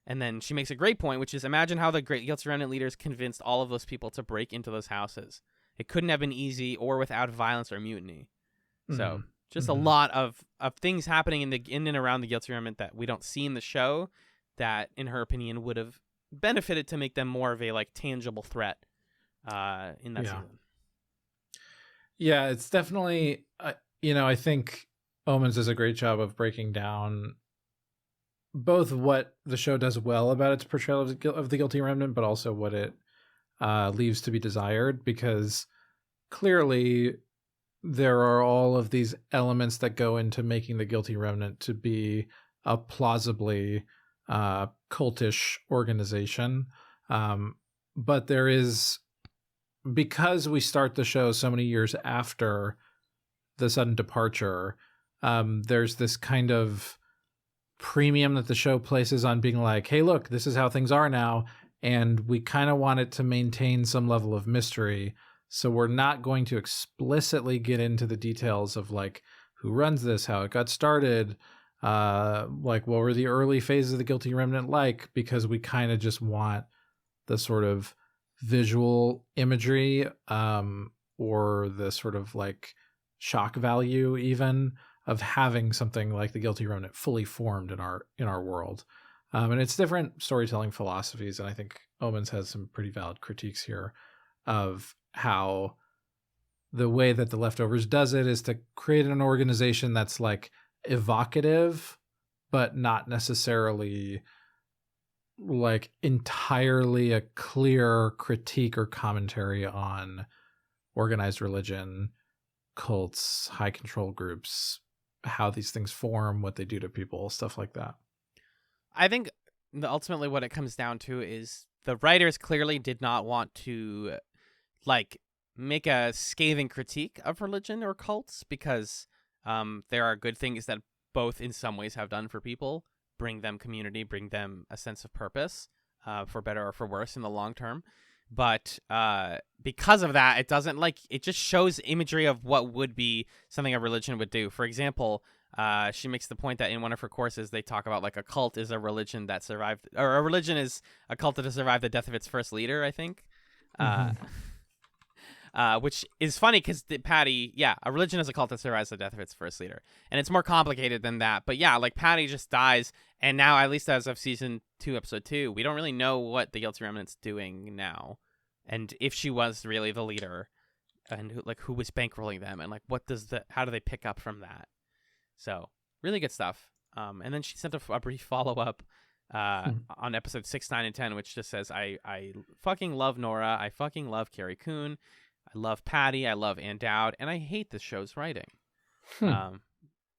And then she makes a great point, which is imagine how the great guilty remnant leaders convinced all of those people to break into those houses. It couldn't have been easy or without violence or mutiny. So just a lot of things happening in and around the guilty remnant that we don't see in the show that, in her opinion, would have benefited to make them more of a like tangible threat in that season. Yeah, it's definitely, I think Omens does a great job of breaking down both what the show does well about its portrayal of the guilty remnant, but also what it leaves to be desired, because clearly there are all of these elements that go into making the guilty remnant to be a plausibly cultish organization. But there is, because we start the show so many years after the sudden departure, there's this kind of premium that the show places on being like, hey, look, this is how things are now. And we kind of want it to maintain some level of mystery. So we're not going to explicitly get into the details of like who runs this, how it got started, like what were the early phases of the guilty remnant like, because we kind of just want the sort of visual imagery or the sort of like shock value even of having something like the guilty remnant fully formed in our world. And it's different storytelling philosophies, and I think Omens has some pretty valid critiques here of how the way that the Leftovers does it is to create an organization that's like evocative but not necessarily like entirely a clear critique or commentary on organized religion, cults, high control groups, how these things form, what they do to people, stuff like that. I think ultimately what it comes down to is the writers clearly did not want to like make a scathing critique of religion or cults, because there are good things that both in some ways have done for people, bring them community, bring them a sense of purpose, for better or for worse in the long term. But because of that, it doesn't it just shows imagery of what would be something a religion would do. For example, she makes the point that in one of her courses, they talk about like a cult is a religion that survived, or a religion is a cult that has survived the death of its first leader, I think. Which is funny because Patty, a religion is a cult that survives the death of its first leader. And it's more complicated than that. But yeah, like Patty just dies. And now, at least as of season 2, episode 2, we don't really know what the Guilty Remnant's doing now. And if she was really the leader, and who was bankrolling them, and like how do they pick up from that? So really good stuff. And then she sent a brief follow-up on episode 6, 9, and 10, which just says, I fucking love Nora. I fucking love Carrie Coon. I love Patty. I love Ann Dowd. And I hate this show's writing.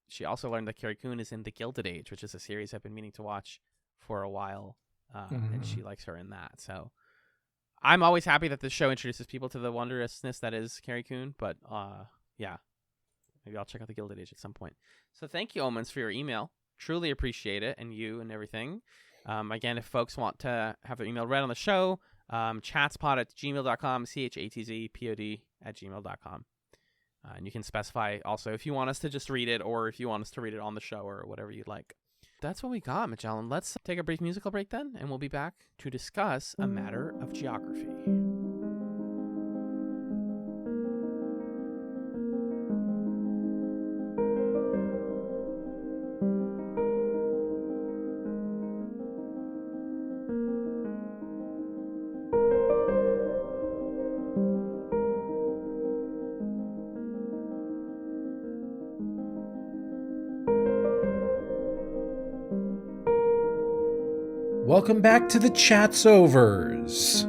She also learned that Carrie Coon is in The Gilded Age, which is a series I've been meaning to watch for a while. And she likes her in that. So I'm always happy that this show introduces people to the wondrousness that is Carrie Coon. But yeah, maybe I'll check out The Gilded Age at some point. So thank you, Omens, for your email. Truly appreciate it, and you and everything. Again, if folks want to have their email read on the show, chatspod@gmail.com, chatzpod@gmail.com. And you can specify also if you want us to just read it, or if you want us to read it on the show, or whatever you'd like. That's what we got, Magellan. Let's take a brief musical break then, and we'll be back to discuss a matter of geography. Welcome back to the Chatzovers.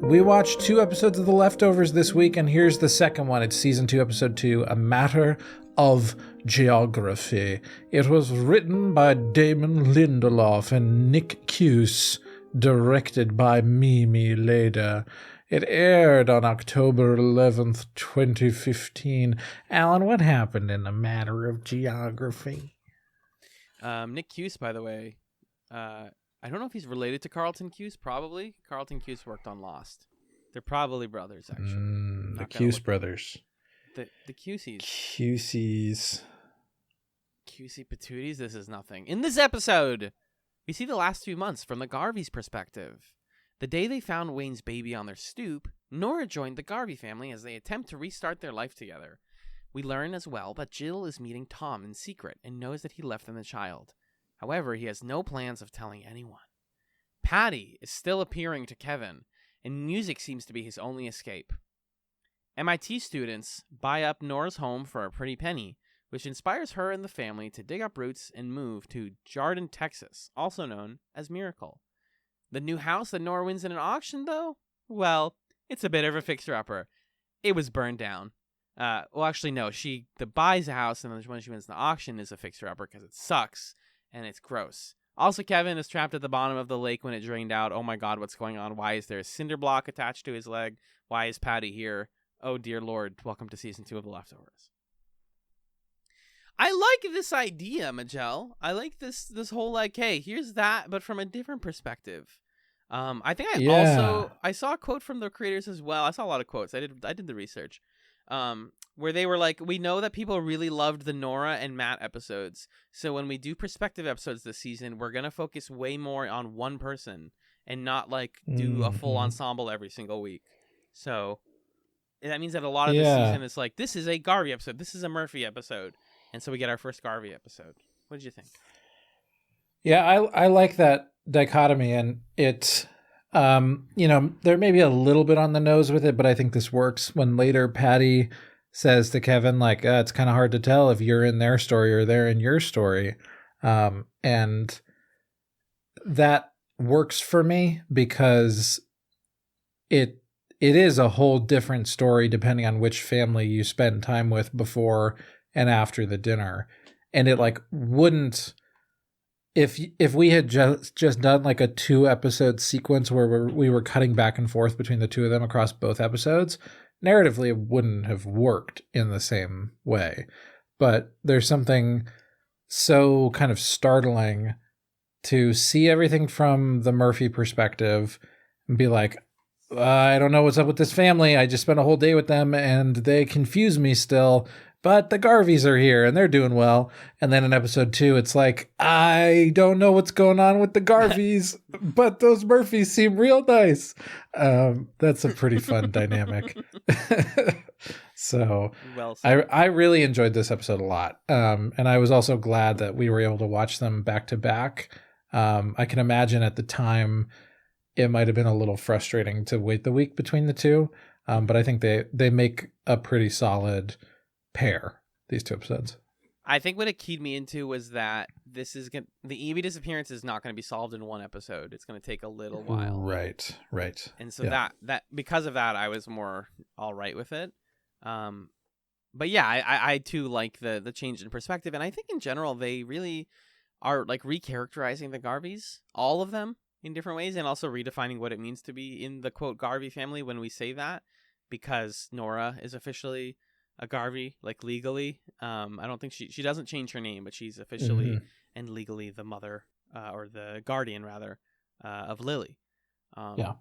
We watched 2 episodes of The Leftovers this week, and here's the second one. It's season 2, episode 2, A Matter of Geography. It was written by Damon Lindelof and Nick Cuse, directed by Mimi Leder. It aired on October 11th, 2015. Alan, what happened in A Matter of Geography? Nick Cuse, by the way, I don't know if he's related to Carlton Cuse. Probably. Carlton Cuse worked on Lost. They're probably brothers, actually. The Cuse brothers. The Cusies. Cusies. Cusey patooties, this is nothing. In this episode, we see the last few months from the Garveys' perspective. The day they found Wayne's baby on their stoop, Nora joined the Garvey family as they attempt to restart their life together. We learn as well that Jill is meeting Tom in secret and knows that he left them the child. However, he has no plans of telling anyone. Patty is still appearing to Kevin, and music seems to be his only escape. MIT students buy up Nora's home for a pretty penny, which inspires her and the family to dig up roots and move to Jarden, Texas, also known as Miracle. The new house that Nora wins in an auction, though? Well, it's a bit of a fixer-upper. It was burned down. Well, actually, no. She buys a house, and then when she wins the auction is a fixer-upper because it sucks. And it's gross. Also, Kevin is trapped at the bottom of the lake when it drained out. Oh my god, what's going on? Why is there a cinder block attached to his leg? Why is Patty here? Oh dear lord, welcome to season 2 of The Leftovers. I like this idea, Majel. I like this whole, like, hey, here's that, but from a different perspective. I think I saw a quote from the creators as well. I saw a lot of quotes. I did the research. Where they were like, we know that people really loved the Nora and Matt episodes. So when we do perspective episodes this season, we're going to focus way more on one person and not like do a full ensemble every single week. So that means that a lot of this season is like, this is a Garvey episode. This is a Murphy episode. And so we get our first Garvey episode. What did you think? Yeah, I like that dichotomy, and it's, there may be a little bit on the nose with it, but I think this works when later Patty says to Kevin, like, it's kind of hard to tell if you're in their story or they're in your story. And that works for me because it is a whole different story depending on which family you spend time with before and after the dinner. And it like wouldn't, if we had just done like a 2-episode sequence where we were cutting back and forth between the two of them across both episodes, narratively it wouldn't have worked in the same way. But there's something so kind of startling to see everything from the Murphy perspective and be like, I don't know what's up with this family. I just spent a whole day with them and they confuse me still. But the Garveys are here and they're doing well. And then in episode 2, it's like, I don't know what's going on with the Garveys, but those Murphys seem real nice. That's a pretty fun dynamic. So well said. I really enjoyed this episode a lot. And I was also glad that we were able to watch them back to back. I can imagine at the time it might have been a little frustrating to wait the week between the two. But I think they make a pretty solid pair, these 2 episodes. I think what it keyed me into was that the Evie disappearance is not going to be solved in one episode. It's going to take a little while. Right. And so that because of that, I was more all right with it. But yeah, I too like the change in perspective. And I think in general, they really are like recharacterizing the Garveys, all of them in different ways, and also redefining what it means to be in the quote Garvey family when we say that, because Nora is officially a Garvey, like legally. I don't think she doesn't change her name, but she's officially and legally the mother or the guardian rather of Lily. I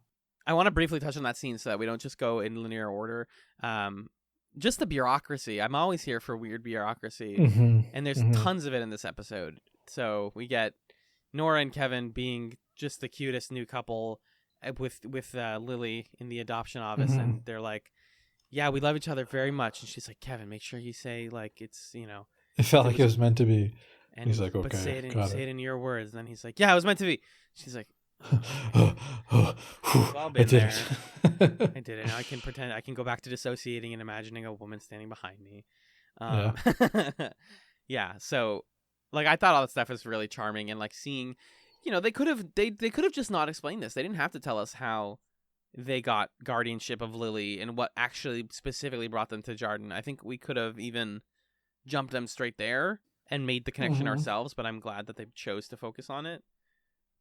want to briefly touch on that scene so that we don't just go in linear order. Just the bureaucracy. I'm always here for weird bureaucracy, and there's tons of it in this episode. So we get Nora and Kevin being just the cutest new couple with Lily in the adoption office, and they're like, yeah, we love each other very much. And she's like, Kevin, make sure you say, like, it's, it felt like it was meant to be. And he's like, okay, but say it in your words. And then he's like, yeah, it was meant to be. She's like, I did it. I did it. Now I can pretend. I can go back to dissociating and imagining a woman standing behind me. Yeah. So, like, I thought all that stuff was really charming, and like seeing, they could have just not explained this. They didn't have to tell us how they got guardianship of Lily and what actually specifically brought them to Jarden. I think we could have even jumped them straight there and made the connection ourselves, but I'm glad that they chose to focus on it.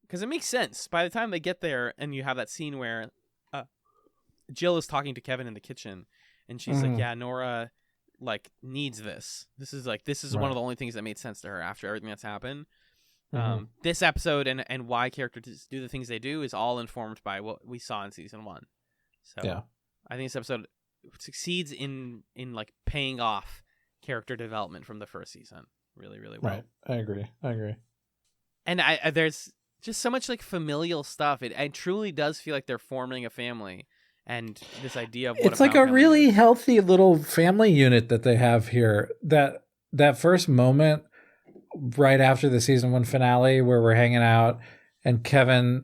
Because it makes sense. By the time they get there and you have that scene where Jill is talking to Kevin in the kitchen and she's like, yeah, Nora like needs this. This is one of the only things that made sense to her after everything that's happened. This episode and why characters do the things they do is all informed by what we saw in season 1. So I think this episode succeeds in like paying off character development from the first season really, really well. Right. I agree. And there's just so much like familial stuff. It truly does feel like they're forming a family, and this idea of what it's like a really healthy little family unit that they have here. That first moment right after the season 1 finale where we're hanging out and Kevin,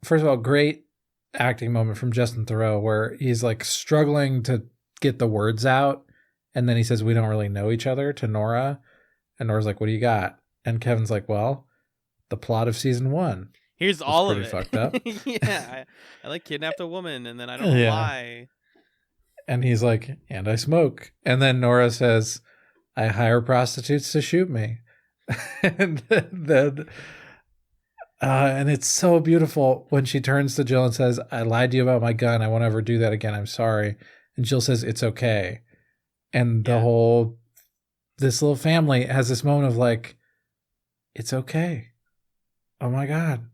first of all, great acting moment from Justin Theroux where he's like struggling to get the words out, and then he says we don't really know each other to Nora, and Nora's like, what do you got? And Kevin's like, well, the plot of season 1. Here's all of it. Fucked up. Yeah, I like kidnapped a woman and then I don't know why. And he's like, and I smoke. And then Nora says, I hire prostitutes to shoot me. And then and it's so beautiful when she turns to Jill and says, I lied to you about my gun. I won't ever do that again. I'm sorry. And Jill says, it's okay. And this little family has this moment of like, it's okay. Oh my God.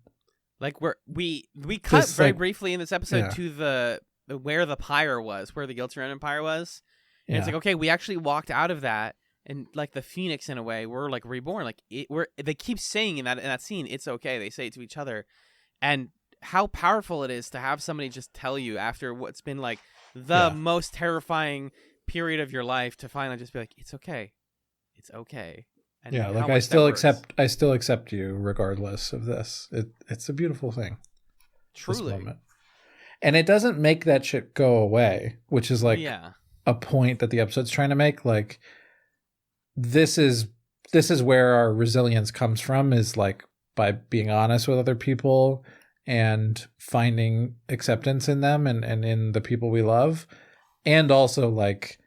Like we cut very briefly in this episode to the where the pyre was, where the Guilty Remnant pyre was. And it's like, okay, we actually walked out of that, and like the Phoenix in a way, we're like reborn. Like they keep saying in that scene, it's okay. They say it to each other, and how powerful it is to have somebody just tell you after what's been like the most terrifying period of your life to finally just be like, it's okay, it's okay. And like I still accept you regardless of this. It's a beautiful thing. Truly. And it doesn't make that shit go away, which is like a point that the episode's trying to make. Like this is where our resilience comes from, is like by being honest with other people and finding acceptance in them and in the people we love. And also like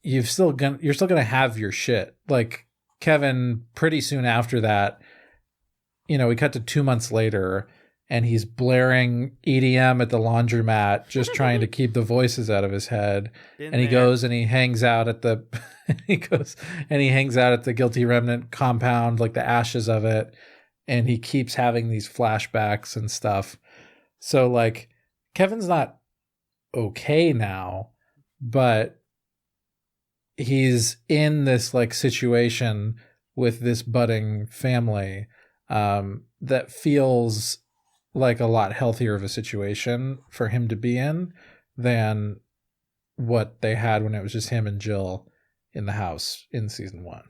you're still gonna have your shit. Like Kevin, pretty soon after that, we cut to 2 months later and he's blaring EDM at the laundromat, just trying to keep the voices out of his head. He goes and he hangs out at the Guilty Remnant compound, like the ashes of it. And he keeps having these flashbacks and stuff. So like Kevin's not okay now, but he's in this like situation with this budding family that feels like a lot healthier of a situation for him to be in than what they had when it was just him and Jill in the house in season 1.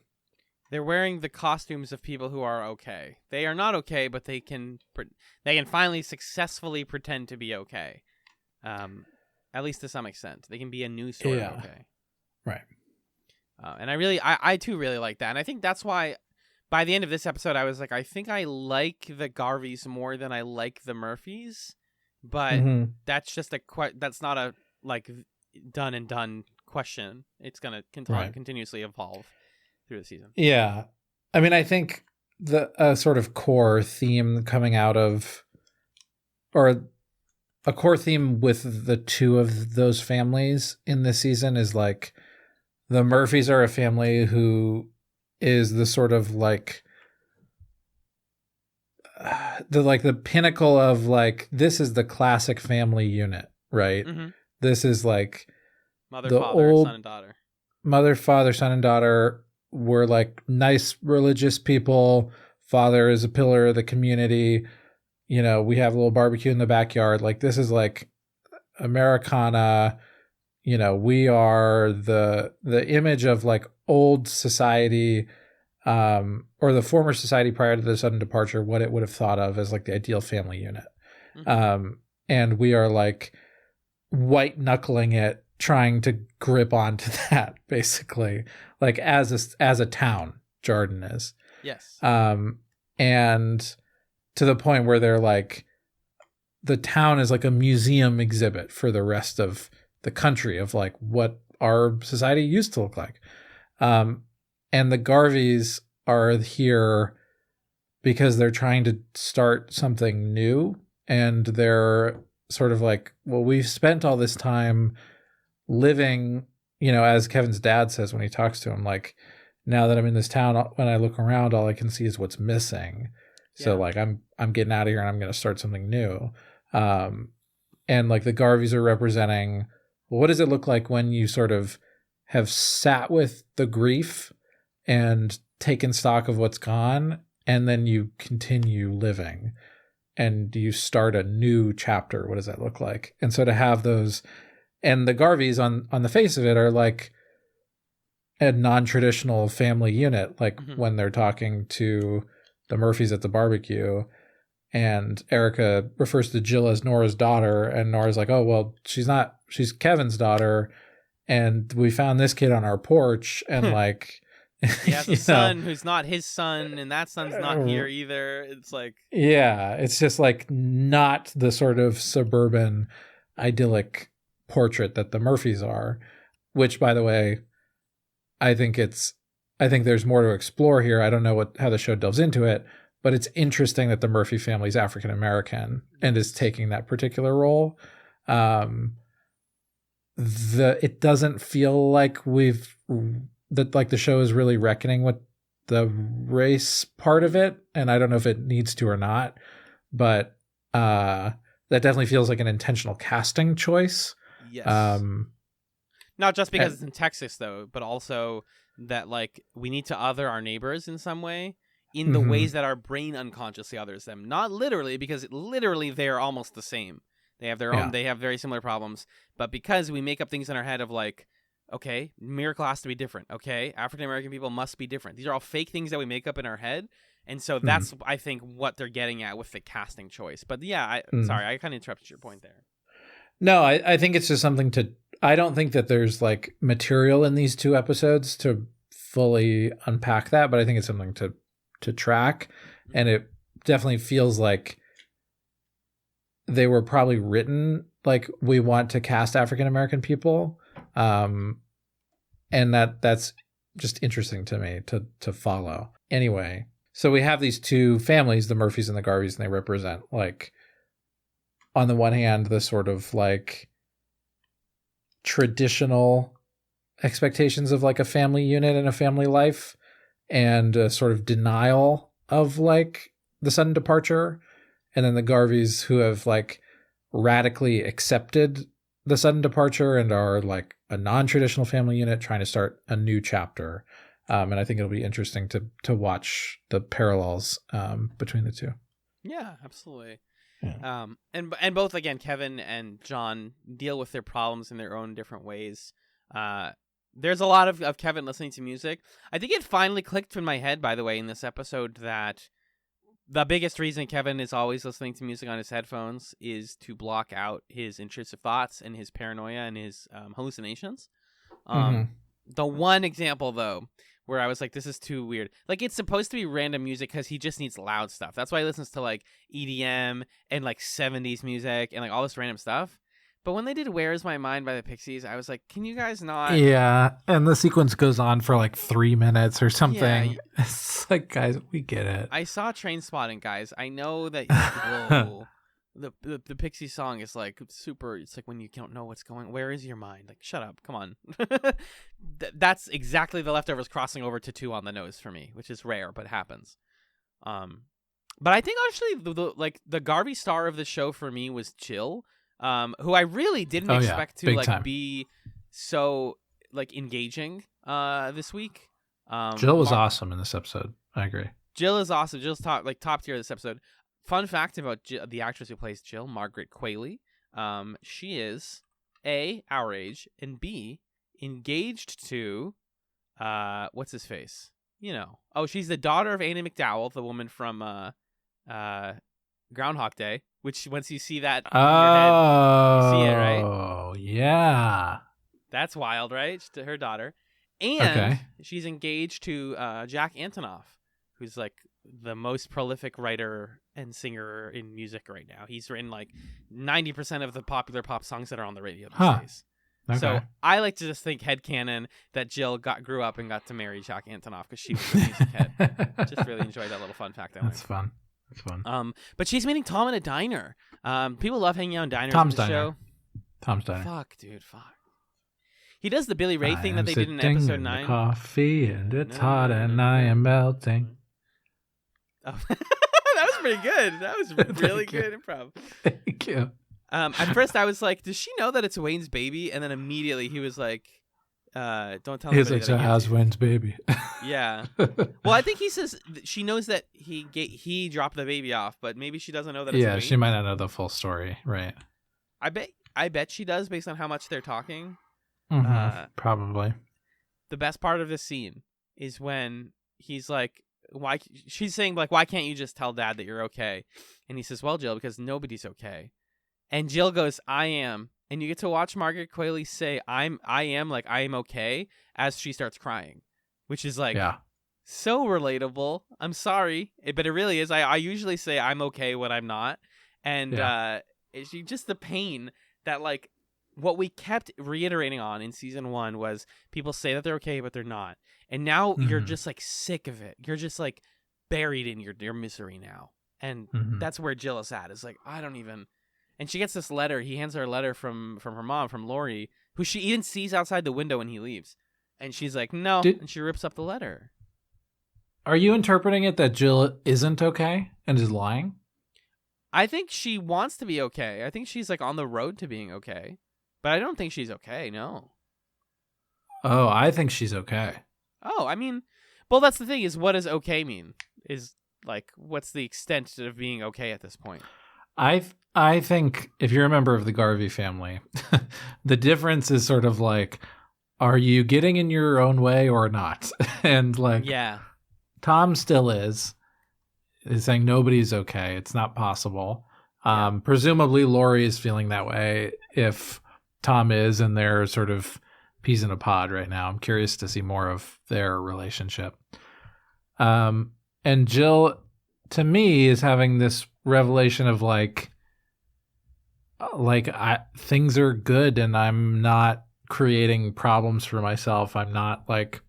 They're wearing the costumes of people who are okay. They are not okay, but they can finally successfully pretend to be okay. At least to some extent. They can be a new sort of okay. Right. And I too really like that. And I think that's why by the end of this episode, I was like, I think I like the Garveys more than I like the Murphys. But that's just that's not a like done and done question. It's going to continuously evolve through the season. Yeah. I mean, I think the sort of core theme coming out of, or a core theme with the two of those families in this season is like, the Murphys are a family who is the sort of like the pinnacle of like, this is the classic family unit, right? Mm-hmm. This is like mother, father, son, and daughter. Mother, father, son, and daughter were like nice religious people. Father is a pillar of the community. We have a little barbecue in the backyard. Like this is like Americana. We are the image of like old society, or the former society prior to the sudden departure, what it would have thought of as like the ideal family unit. Mm-hmm. And we are like white knuckling it, trying to grip onto that basically, like as a town, Jarden is. Yes. And to the point where they're like, the town is like a museum exhibit for the rest of the country of like what our society used to look like. And the Garveys are here because they're trying to start something new. And they're sort of like, well, we've spent all this time living, as Kevin's dad says when he talks to him, like, now that I'm in this town, when I look around, all I can see is what's missing. So like, I'm getting out of here and I'm going to start something new. And like the Garveys are representing, well, what does it look like when you sort of have sat with the grief and taken stock of what's gone, and then you continue living and you start a new chapter? What does that look like? And so to have those, and the Garveys on the face of it are like a non-traditional family unit, like when they're talking to the Murphys at the barbecue, and Erica refers to Jill as Nora's daughter, and Nora's like, oh, well, she's Kevin's daughter, and we found this kid on our porch, and like, he has a son who's not his son, and that son's not here either. It's like, yeah, it's just like not the sort of suburban idyllic portrait that the Murphys are, which, by the way, I think there's more to explore here. I don't know how the show delves into it, but it's interesting that the Murphy family is African American and is taking that particular role. It doesn't feel like the show is really reckoning with the race part of it, and I don't know if it needs to or not, but that definitely feels like an intentional casting choice. Yes. Not just because it's in Texas, though, but also that, like, we need to other our neighbors in some way, in the ways that our brain unconsciously others them. Not literally, because literally they're almost the same. They have their own, they have very similar problems. But because we make up things in our head of, like, okay, miracle has to be different. Okay, African-American people must be different. These are all fake things that we make up in our head. And so that's, I think, what they're getting at with the casting choice. But yeah, sorry, I kind of interrupted your point there. No, I think it's just something I don't think that there's like material in these 2 episodes to fully unpack that, but I think it's something to track. And it definitely feels like they were probably written like, we want to cast African-American people. And that's just interesting to me to follow. Anyway, so we have these 2 families, the Murphys and the Garveys, and they represent, like, on the one hand, the sort of like traditional expectations of like a family unit and a family life, and a sort of denial of like the sudden departure. And then the Garveys, who have like radically accepted the sudden departure and are like a non-traditional family unit trying to start a new chapter. And I think it'll be interesting to watch the parallels between the 2. Yeah, absolutely. Yeah. And both, again, Kevin and John deal with their problems in their own different ways. There's a lot of Kevin listening to music. I think it finally clicked in my head, by the way, in this episode, that the biggest reason Kevin is always listening to music on his headphones is to block out his intrusive thoughts and his paranoia and his hallucinations. The one example, though, where I was like, this is too weird. Like, it's supposed to be random music because he just needs loud stuff. That's why he listens to, like, EDM and, like, 70s music and, like, all this random stuff. But when they did Where Is My Mind by the Pixies, I was like, can you guys not? Yeah, and the sequence goes on for, like, 3 minutes or something. Yeah. It's like, guys, we get it. I saw Trainspotting, guys. I know that whoa, the Pixie song is, like, super. It's like when you don't know what's going. Where is your mind? Like, shut up. Come on. That's exactly the Leftovers crossing over to 2 on the nose for me, which is rare, but happens. But I think actually the Garvey star of the show for me was Jill, who I really didn't expect to like time. Be so like engaging this week. Jill was awesome in this episode. I agree. Jill is awesome. Jill's top tier this episode. Fun fact about the actress who plays Jill, Margaret Qualley. She is A, our age, and B, engaged to what's his face? You know. Oh, she's the daughter of Annie McDowell, the woman from Groundhog Day, which once you see that in your head, you see it, right? Oh, yeah. That's wild, right? To her daughter. And she's engaged to Jack Antonoff, who's like the most prolific writer and singer in music right now. He's written like 90% of the popular pop songs that are on the radio these days. Okay. So I like to just think headcanon that Jill grew up and got to marry Jack Antonoff because she was a music head. Just really enjoyed that little fun fact. That's fun. That's fun. But she's meeting Tom in a diner. People love hanging out in diners. Tom's in the diner. Show. Tom's diner. Fuck, dude. Fuck. He does the Billy Ray thing that they did in episode 9. Coffee and it's hot and I am melting. Oh. That was pretty good. That was really good improv. Thank you. At first, I was like, "Does she know that it's Wayne's baby?" And then immediately he was like, "Don't tell anybody." He's like, "So how's Wayne's baby?" Yeah. Well, I think he says she knows that he dropped the baby off, but maybe she doesn't know that. It's Wayne. She might not know the full story, right? I bet she does, based on how much they're talking. Probably. The best part of this scene is when he's like, "Why?" She's saying like, "Why can't you just tell Dad that you're okay?" And he says, "Well, Jill, because nobody's okay." And Jill goes, "I am." And you get to watch Margaret Qualley say, I am okay, as she starts crying, which is like so relatable. I'm sorry, but it really is. I usually say I'm okay when I'm not. And just the pain that like what we kept reiterating on in season 1 was people say that they're okay, but they're not. And now you're just like sick of it. You're just like buried in your misery now. And that's where Jill is at. It's like, I don't even... And she gets this letter. He hands her a letter from her mom, from Lori, who she even sees outside the window when he leaves. And she's like, no. And she rips up the letter. Are you interpreting it that Jill isn't okay and is lying? I think she wants to be okay. I think she's like on the road to being okay. But I don't think she's okay, no. Oh, I think she's okay. Oh, I mean, well, that's the thing is, what does okay mean? Is like, what's the extent of being okay at this point? I think if you're a member of the Garvey family, the difference is sort of like, are you getting in your own way or not? And like, Tom still is saying nobody's okay. It's not possible. Presumably Lori is feeling that way if Tom is, and they're sort of peas in a pod right now. I'm curious to see more of their relationship. And Jill, to me, is having this revelation of like things are good and I'm not creating problems for myself. I'm not like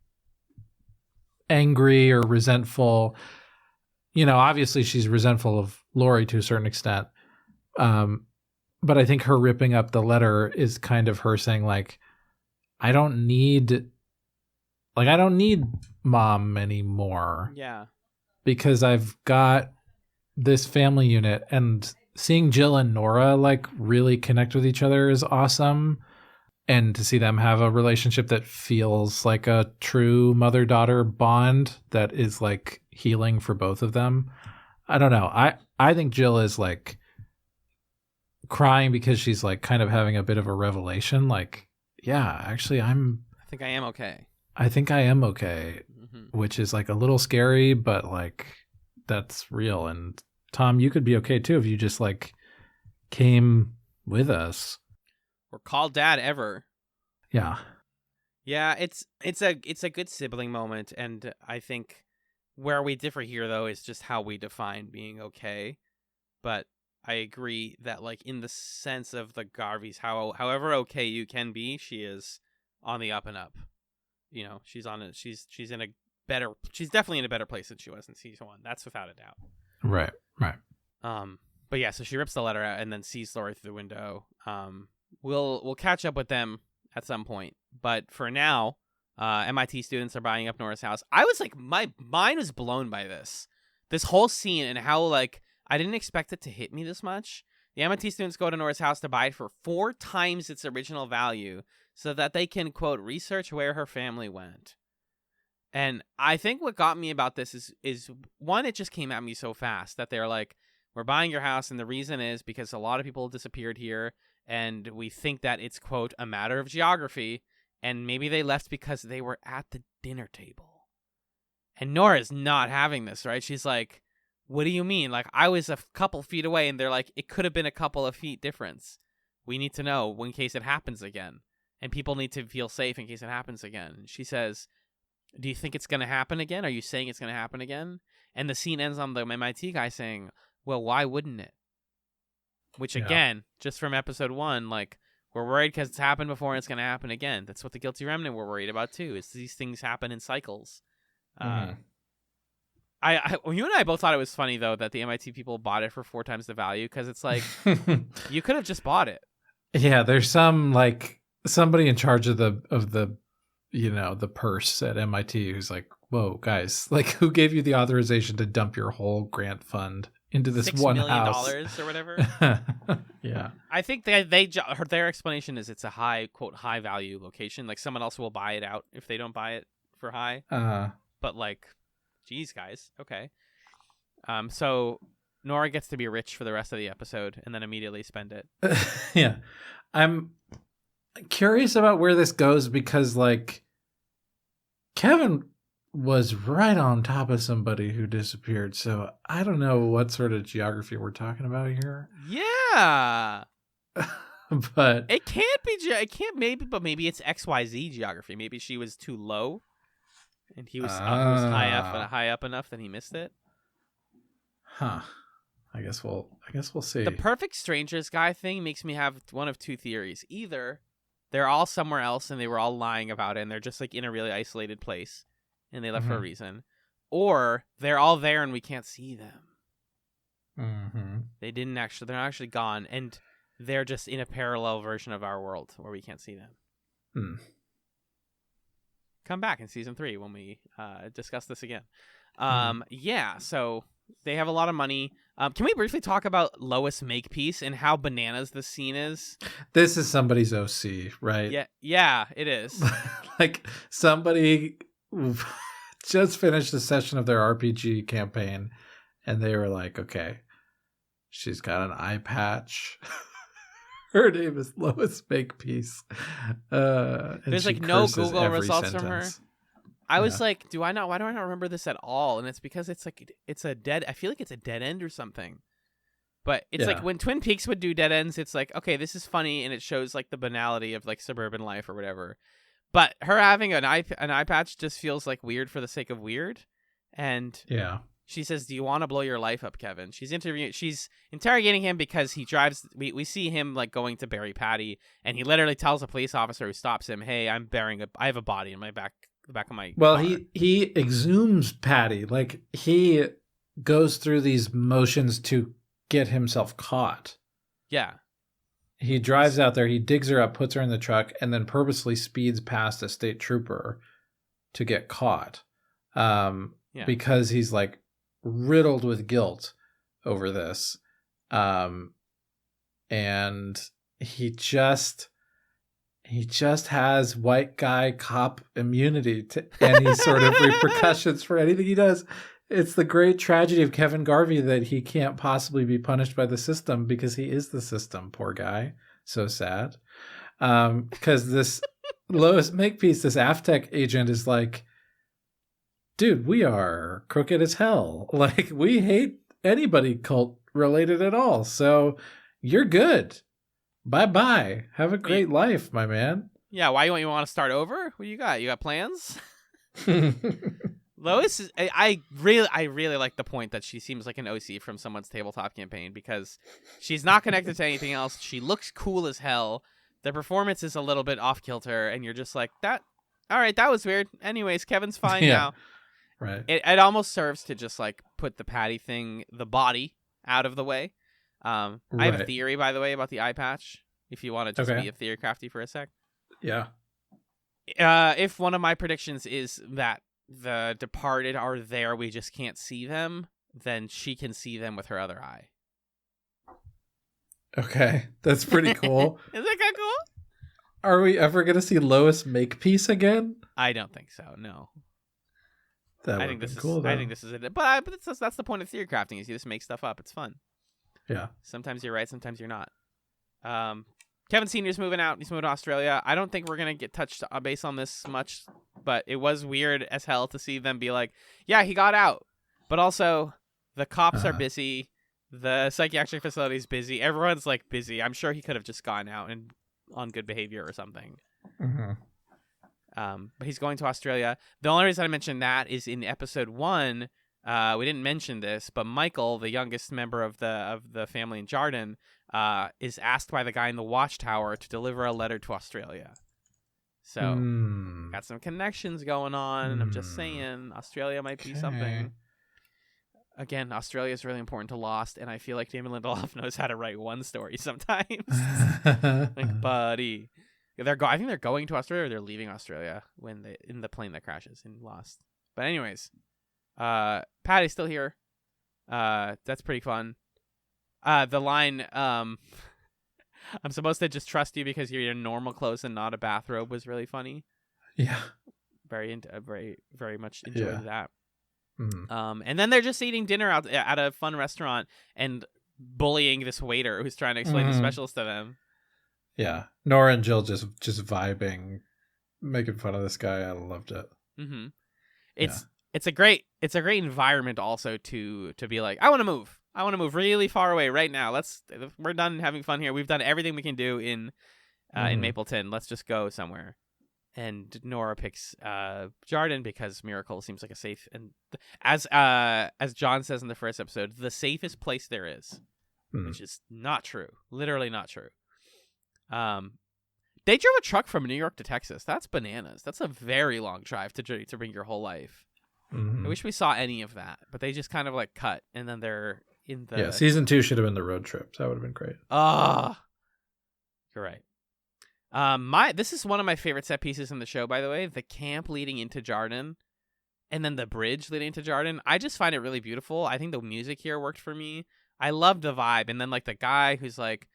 angry or resentful. You know, obviously she's resentful of Lori to a certain extent. But I think her ripping up the letter is kind of her saying like, I don't need mom anymore. Yeah. Because I've got this family unit, and seeing Jill and Nora like really connect with each other is awesome. And to see them have a relationship that feels like a true mother-daughter bond that is like healing for both of them. I don't know. I think Jill is like crying because she's like kind of having a bit of a revelation. Like, yeah, actually I think I am okay. I think I am okay, which is like a little scary, but like that's real. And Tom, you could be okay too if you just like came with us or call Dad ever. Yeah. Yeah, it's a good sibling moment, and I think where we differ here though is just how we define being okay. But I agree that like in the sense of the Garveys, however okay you can be, she is on the up and up. You know, she's definitely in a better place than she was in season 1. That's without a doubt. Right. But yeah, so she rips the letter out and then sees Lori through the window. We'll catch up with them at some point, but for now, MIT students are buying up Nora's house. I was like, my mind was blown by this whole scene and how like I didn't expect it to hit me this much. The MIT students go to Nora's house to buy it for 4 times its original value so that they can, quote, research where her family went. And I think what got me about this is one, it just came at me so fast that they're like, we're buying your house, and the reason is because a lot of people disappeared here, and we think that it's, quote, a matter of geography, and maybe they left because they were at the dinner table. And Nora's not having this, right? She's like, what do you mean? Like, I was a couple feet away, and they're like, it could have been a couple of feet difference. We need to know in case it happens again. And people need to feel safe in case it happens again. And she says, do you think it's going to happen again? Are you saying it's going to happen again? And the scene ends on the MIT guy saying, well, why wouldn't it? Which, again, just from episode 1, like, we're worried because it's happened before and it's going to happen again. That's what the Guilty Remnant were worried about, too, is these things happen in cycles. You and I both thought it was funny, though, that the MIT people bought it for 4 times the value, because it's like, you could have just bought it. Yeah, there's some, like, somebody in charge of the the purse at MIT who's like, whoa, guys, like, who gave you the authorization to dump your whole grant fund into this $6 one million house or whatever. Yeah, I think their explanation is it's a quote high value location. Like, someone else will buy it out if they don't buy it for high. But like, geez, guys, okay. So Nora gets to be rich for the rest of the episode and then immediately spend it. Yeah, I'm curious about where this goes because, like, Kevin was right on top of somebody who disappeared, so I don't know what sort of geography we're talking about here. Yeah. But it can't be maybe it's XYZ geography. Maybe she was too low and he was high up enough that he missed it. Huh. I guess we'll see. The Perfect Strangers guy thing makes me have one of 2 theories. Either they're all somewhere else and they were all lying about it and they're just like in a really isolated place and they left for a reason, or they're all there and we can't see them. They're not actually gone and they're just in a parallel version of our world where we can't see them. Come back in season 3 when we discuss this again. Yeah, so they have a lot of money. Can we briefly talk about Lois Makepeace and how bananas this scene is? This is somebody's OC, right? Yeah, it is. Like, somebody just finished a session of their RPG campaign, and they were like, okay, she's got an eye patch. Her name is Lois Makepeace. There's like no Google results from her. I was like, why do I not remember this at all? And it's because it's like, I feel like it's a dead end or something. But it's like when Twin Peaks would do dead ends, it's like, okay, this is funny and it shows like the banality of like suburban life or whatever. But her having an eye patch just feels like weird for the sake of weird. And she says, do you want to blow your life up, Kevin? She's interrogating him because he drives. We see him like going to bury Patty, and he literally tells a police officer who stops him, hey, I have a body in my back. The back of my car. he exhumes Patty. Like, he goes through these motions to get himself caught. Yeah. He drives out there, he digs her up, puts her in the truck, and then purposely speeds past a state trooper to get caught. Because he's like riddled with guilt over this. And he just has white guy cop immunity to any sort of repercussions for anything he does. It's the great tragedy of Kevin Garvey that he can't possibly be punished by the system because he is the system. Poor guy. So sad. Because this Lois Makepeace, this AFTEC agent, is like, dude, we are crooked as hell. Like, we hate anybody cult related at all. So you're good. Bye-bye. Have a great life, my man. Yeah, why you want to start over? What do you got? You got plans? Lois is, I really like the point that she seems like an OC from someone's tabletop campaign because she's not connected to anything else. She looks cool as hell. The performance is a little bit off kilter, and you're just like, all right, that was weird. Anyways, Kevin's fine now. Right. It almost serves to just like put the Patty thing, the body, out of the way. I have a theory, by the way, about the eye patch. If you want to just be a theory crafty for a sec. Yeah. If one of my predictions is that the departed are there, we just can't see them, then she can see them with her other eye. Okay, that's pretty cool. Is that kind of cool? Are we ever going to see Lois Makepeace again? I don't think so. No. I think this is cool. Though. I think this is it. But that's the point of theory crafting. Is you just make stuff up. It's fun. Yeah. Sometimes you're right. Sometimes you're not. Kevin Sr.'s moving out. He's moving to Australia. I don't think we're going to get touched base on this much, but it was weird as hell to see them be like, yeah, he got out. But also, the cops are busy. The psychiatric facility's busy. Everyone's like busy. I'm sure he could have just gone out and on good behavior or something. Mm-hmm. But he's going to Australia. The only reason I mentioned that is in episode 1, we didn't mention this, but Michael, the youngest member of the family in Jarden, is asked by the guy in the watchtower to deliver a letter to Australia. So, got some connections going on. I'm just saying, Australia might be something. Again, Australia is really important to Lost, and I feel like Damon Lindelof knows how to write one story sometimes. Like, buddy. I think they're going to Australia, or they're leaving Australia in the plane that crashes in Lost. But anyways, Patty's still here. That's pretty fun. The line, I'm supposed to just trust you because you're in normal clothes and not a bathrobe was really funny. Yeah. Very very much enjoyed that. Mm. And then they're just eating dinner out at a fun restaurant and bullying this waiter who's trying to explain the specials to them. Yeah, Nora and Jill just vibing, making fun of this guy. I loved it. Mm-hmm. It's a great environment also to be like, I want to move really far away right now. We're done having fun here. We've done everything we can do in Mapleton. Let's just go somewhere. And Nora picks Jarden because Miracle seems like a safe, and as John says in the first episode, the safest place there is, which is not true. Literally not true. They drove a truck from New York to Texas. That's bananas. That's a very long drive to bring your whole life. I wish we saw any of that, but they just kind of like cut, and then they're in the... Yeah, season 2 should have been the road trips. That would have been great. You're right. This is one of my favorite set pieces in the show, by the way. The camp leading into Jarden, and then the bridge leading into Jarden. I just find it really beautiful. I think the music here worked for me. I loved the vibe, and then like the guy who's like,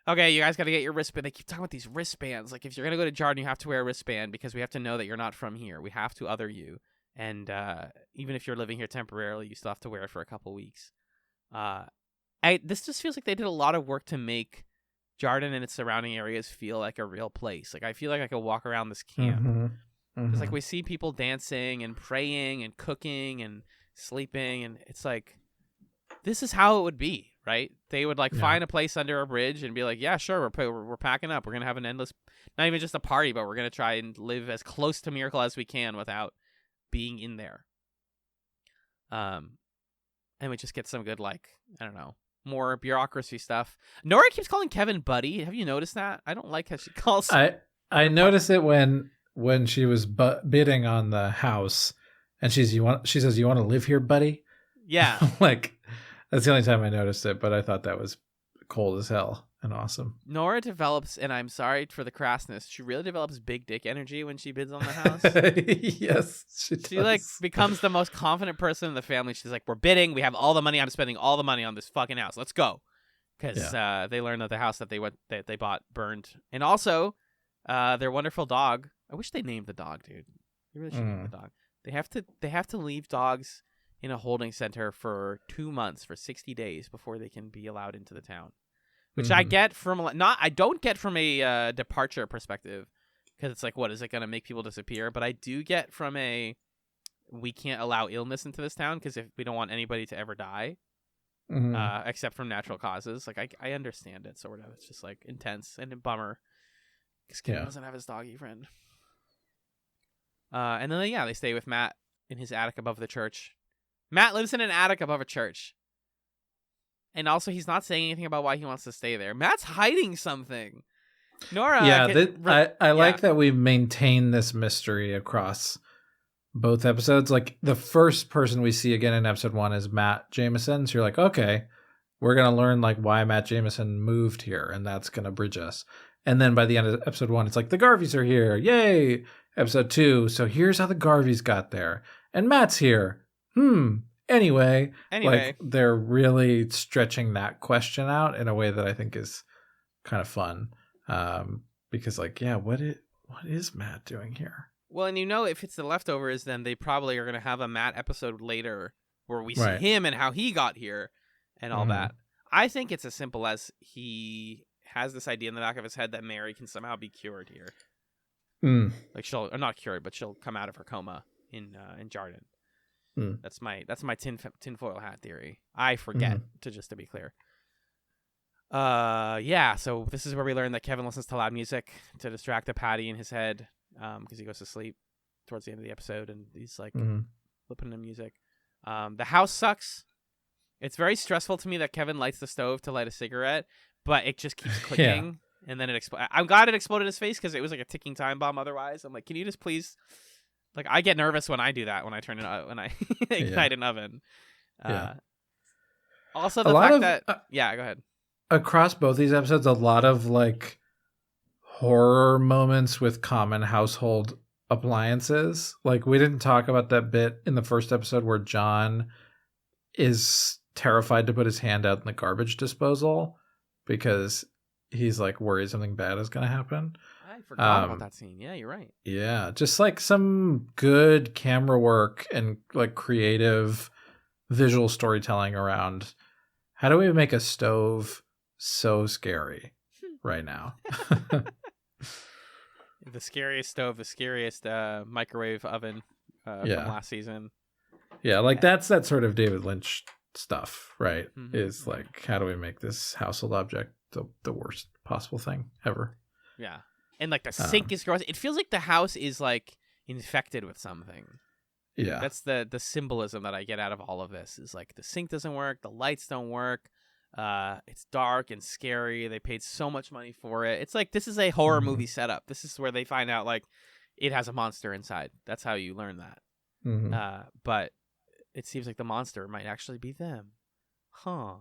okay, you guys got to get your wristband. They keep talking about these wristbands. Like, if you're going to go to Jarden, you have to wear a wristband because we have to know that you're not from here. We have to other you. And even if you're living here temporarily, you still have to wear it for a couple weeks. This just feels like they did a lot of work to make Jarden and its surrounding areas feel like a real place. Like, I feel like I could walk around this camp. Because, like, we see people dancing and praying and cooking and sleeping. And it's like, this is how it would be. Right? They would find a place under a bridge and be like, yeah, sure, we're packing up. We're going to have an endless, not even just a party, but we're going to try and live as close to Miracle as we can without being in there. And we just get some good, like, I don't know, more bureaucracy stuff. Nora keeps calling Kevin Buddy. Have you noticed that? I don't like how she calls I noticed it when she was bidding on the house, and she says, you want to live here, buddy? Yeah. Like, that's the only time I noticed it, but I thought that was cold as hell and awesome. Nora develops, and I'm sorry for the crassness, she really develops big dick energy when she bids on the house. Yes, she does. She like becomes the most confident person in the family. She's like, we're bidding. We have all the money. I'm spending all the money on this fucking house. Let's go. Because they learned that the house that they bought burned. And also, their wonderful dog. I wish they named the dog, dude. They really should name the dog. They have to leave dogs in a holding center for 2 months, for 60 days before they can be allowed into the town, which I get from I don't get from a departure perspective, because it's like, what is it going to make people disappear? But I do get from we can't allow illness into this town because if we don't want anybody to ever die, except from natural causes. Like I understand it sort of. It's just like intense and a bummer because Kevin doesn't have his doggy friend. And then they stay with Matt in his attic above the church. Matt lives in an attic above a church. And also, he's not saying anything about why he wants to stay there. Matt's hiding something. Nora. Yeah, I like that we maintain this mystery across both episodes. Like, the first person we see again in episode 1 is Matt Jameson. So you're like, okay, we're going to learn like why Matt Jameson moved here, and that's going to bridge us. And then by the end of episode 1, it's like, the Garveys are here. Yay! Episode 2, so here's how the Garveys got there. And Matt's here. Anyway, like, they're really stretching that question out in a way that I think is kind of fun. Because, like, what is Matt doing here? Well, and if it's the leftovers, then they probably are going to have a Matt episode later where we see him and how he got here and all that. I think it's as simple as he has this idea in the back of his head that Mary can somehow be cured here. Like, not cured, but she'll come out of her coma in Jarden. That's my tinfoil hat theory. I forget to be clear. So this is where we learn that Kevin listens to loud music to distract the Patty in his head, because he goes to sleep towards the end of the episode, and he's like flipping to music. The house sucks. It's very stressful to me that Kevin lights the stove to light a cigarette, but it just keeps clicking, and then it explodes. I'm glad it exploded in his face because it was like a ticking time bomb. Otherwise, I'm like, can you just please? Like, I get nervous when I do that, when I when I ignite an oven. Also, the fact that go ahead. Across both these episodes, a lot of like horror moments with common household appliances. Like, we didn't talk about that bit in the first episode where John is terrified to put his hand out in the garbage disposal because he's like worried something bad is going to happen. I forgot about that scene. Yeah, you're right. Yeah, just like some good camera work and like creative visual storytelling around how do we make a stove so scary right now. The scariest stove, the scariest microwave oven from last season. Yeah, like that's that sort of David Lynch stuff, right? Mm-hmm. Is like, how do we make this household object the worst possible thing ever? Yeah. And like the sink is gross. It feels like the house is like infected with something. Yeah. That's the symbolism that I get out of all of this is like the sink doesn't work, the lights don't work. It's dark and scary. They paid so much money for it. It's like this is a horror movie setup. This is where they find out like it has a monster inside. That's how you learn that. Mm-hmm. But it seems like the monster might actually be them. Huh.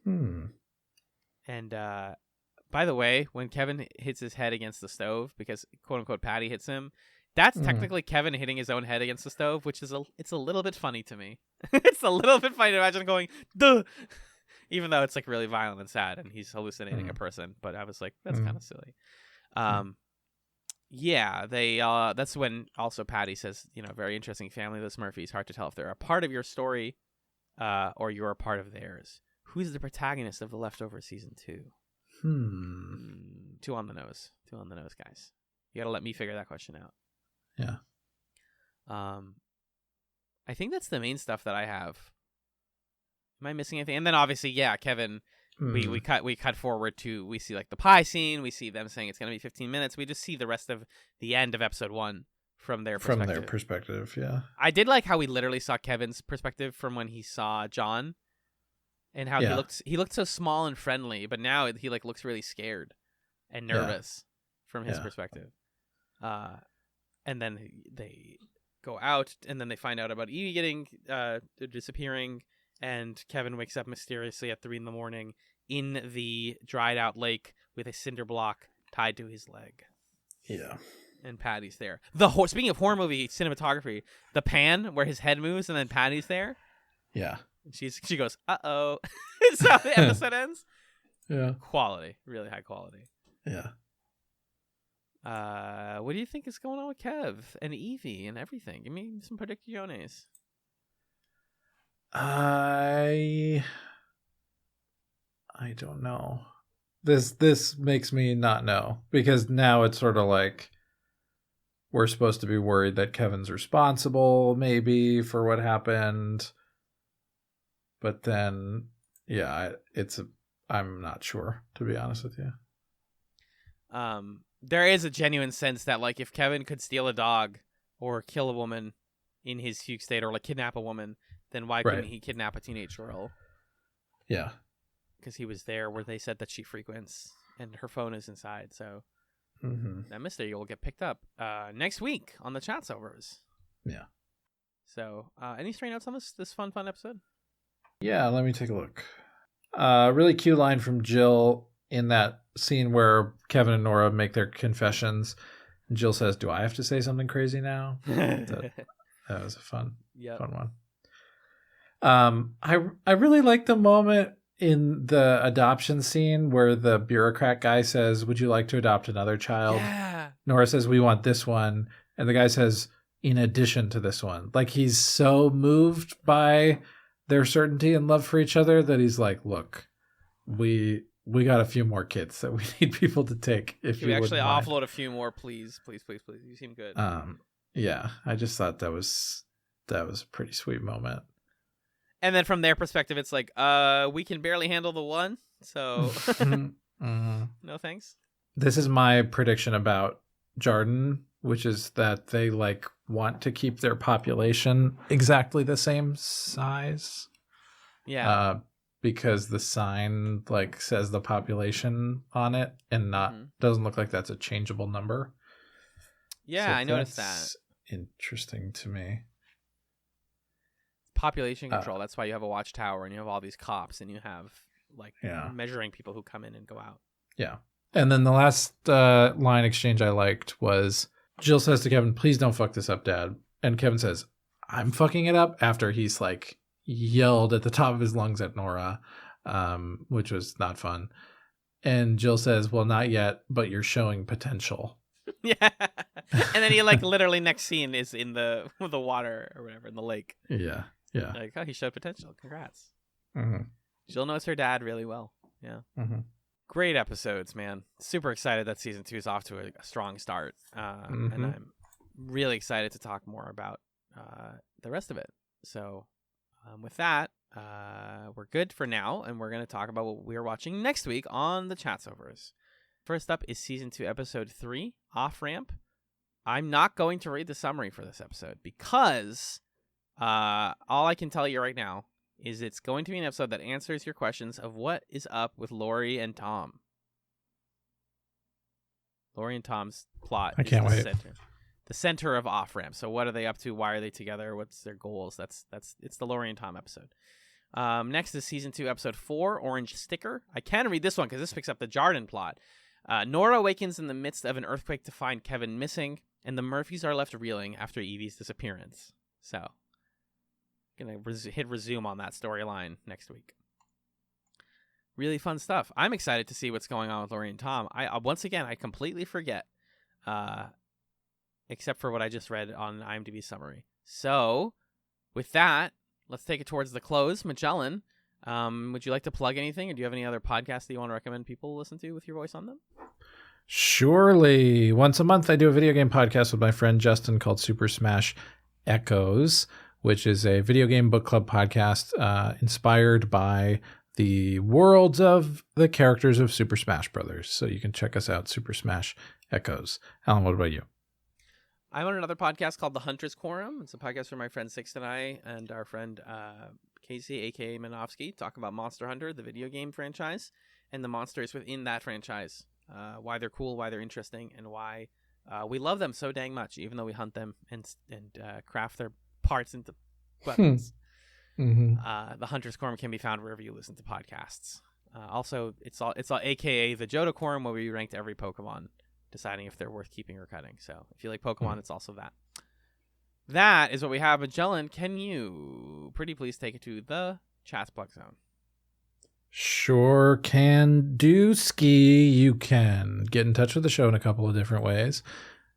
And by the way, when Kevin hits his head against the stove because quote unquote Patty hits him, that's technically Kevin hitting his own head against the stove, which is it's a little bit funny to me. It's a little bit funny to imagine going duh, even though it's like really violent and sad and he's hallucinating a person. But I was like, that's kind of silly. Yeah, they that's when also Patty says, very interesting family, this Murphys. Hard to tell if they're a part of your story or you're a part of theirs. Who's the protagonist of The Leftovers season 2? Two on the nose, guys. You got to let me figure that question out. Yeah. I think that's the main stuff that I have. Am I missing anything? And then obviously, Kevin. We cut forward to, we see like the pie scene. We see them saying it's going to be 15 minutes. We just see the rest of the end of episode 1 from their perspective. Yeah. I did like how we literally saw Kevin's perspective from when he saw John, and how he looked so small and friendly, but now he like looks really scared and nervous from his perspective. And then they go out, and then they find out about Evie getting disappearing. And Kevin wakes up mysteriously at 3 a.m. in the dried out lake with a cinder block tied to his leg. Yeah. And Patty's there. Speaking of horror movie cinematography, the pan where his head moves and then Patty's there. Yeah. And she goes, uh-oh. That's how the episode ends. Yeah. Quality. Really high quality. Yeah. What do you think is going on with Kev and Evie and everything? Give me some predicciones. I don't know. This makes me not know, because now it's sort of like we're supposed to be worried that Kevin's responsible maybe for what happened, but then I'm not sure, to be honest with you. There is a genuine sense that like if Kevin could steal a dog or kill a woman in his fugue state, or like kidnap a woman, then why couldn't he kidnap a teenage girl? Yeah. Because he was there where they said that she frequents, and her phone is inside. So that mystery will get picked up next week on the Chatzovers. Yeah. So any stray notes on this fun episode? Yeah, let me take a look. Really cute line from Jill in that scene where Kevin and Nora make their confessions. And Jill says, "Do I have to say something crazy now?" That was a fun one. I really like the moment in the adoption scene where the bureaucrat guy says, "Would you like to adopt another child?" Yeah. Nora says, "We want this one." And the guy says, "In addition to this one." Like, he's so moved by their certainty and love for each other that he's like, "Look, we got a few more kids that we need people to take. If Can you we actually mind. offload a few more, please? You seem good." Yeah, I just thought that was a pretty sweet moment. And then from their perspective, it's like, we can barely handle the one, so no thanks. This is my prediction about Jarden which is that they like want to keep their population exactly the same size. Yeah. Because the sign like says the population on it and not doesn't look like that's a changeable number. Yeah, so I noticed that. Interesting to me. Population control. That's why you have a watchtower and you have all these cops and you have like measuring people who come in and go out. Yeah. And then the last line exchange I liked was Jill says to Kevin, "Please don't fuck this up, Dad." And Kevin says, "I'm fucking it up," after he's like yelled at the top of his lungs at Nora, which was not fun. And Jill says, "Well, not yet, but you're showing potential." Yeah. And then he like literally next scene is in the water or whatever in the lake. Yeah. Yeah. Like, oh, he showed potential. Congrats. Mm-hmm. Jill knows her dad really well. Yeah. Mm-hmm. Great episodes, man. Super excited that season 2 is off to a strong start. And I'm really excited to talk more about the rest of it. So with that, we're good for now. And we're going to talk about what we're watching next week on the Chatzovers. First up is season 2, episode 3, Off Ramp. I'm not going to read the summary for this episode because all I can tell you right now is it's going to be an episode that answers your questions of what is up with Lori and Tom. Lori and Tom's plot. I can't wait. The center of Off Ramp. So what are they up to? Why are they together? What's their goals? It's the Lori and Tom episode. Next is season 2, episode 4, Orange Sticker. I can read this one because this picks up the Jarden plot. Nora awakens in the midst of an earthquake to find Kevin missing, and the Murphys are left reeling after Evie's disappearance. So, gonna hit resume on that storyline next week. Really fun stuff. I'm excited to see what's going on with Lori and Tom. Once again, I completely forget, except for what I just read on IMDb summary. So, with that, let's take it towards the close. Magellan, would you like to plug anything, or do you have any other podcasts that you want to recommend people listen to with your voice on them? Surely. Once a month, I do a video game podcast with my friend Justin called Super Smash Echoes, which is a video game book club podcast inspired by the worlds of the characters of Super Smash Brothers. So you can check us out, Super Smash Echoes. Alan, what about you? I'm on another podcast called The Hunter's Quorum. It's a podcast where my friend Six and I and our friend Casey, a.k.a. Manofsky, talk about Monster Hunter, the video game franchise, and the monsters within that franchise. Why they're cool, why they're interesting, and why we love them so dang much, even though we hunt them and craft their parts into weapons. The Hunter's Quorum can be found wherever you listen to podcasts. Also, it's all AKA the Johto Quorum, where we ranked every Pokemon, deciding if they're worth keeping or cutting. So if you like Pokemon, it's also that. That is what we have. Magellan, can you pretty please take it to the Chat's Plug Zone? Sure can do, Ski. You can get in touch with the show in a couple of different ways.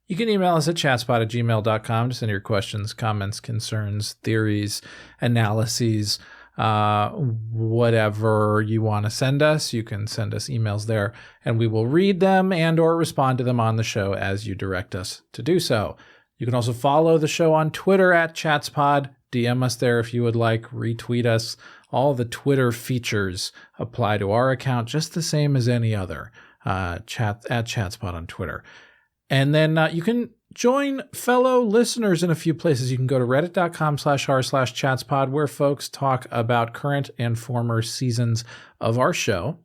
You can email us at chatspot@gmail.com to send your questions, comments, concerns, theories, analyses, whatever you want to send us. You can send us emails there, and we will read them and or respond to them on the show as you direct us to do so. You can also follow the show on Twitter at ChatsPod. DM us there if you would like. Retweet us. All the Twitter features apply to our account just the same as any other. At ChatSpot on Twitter. And then you can join fellow listeners in a few places. You can go to reddit.com/r/chatspod, where folks talk about current and former seasons of our show.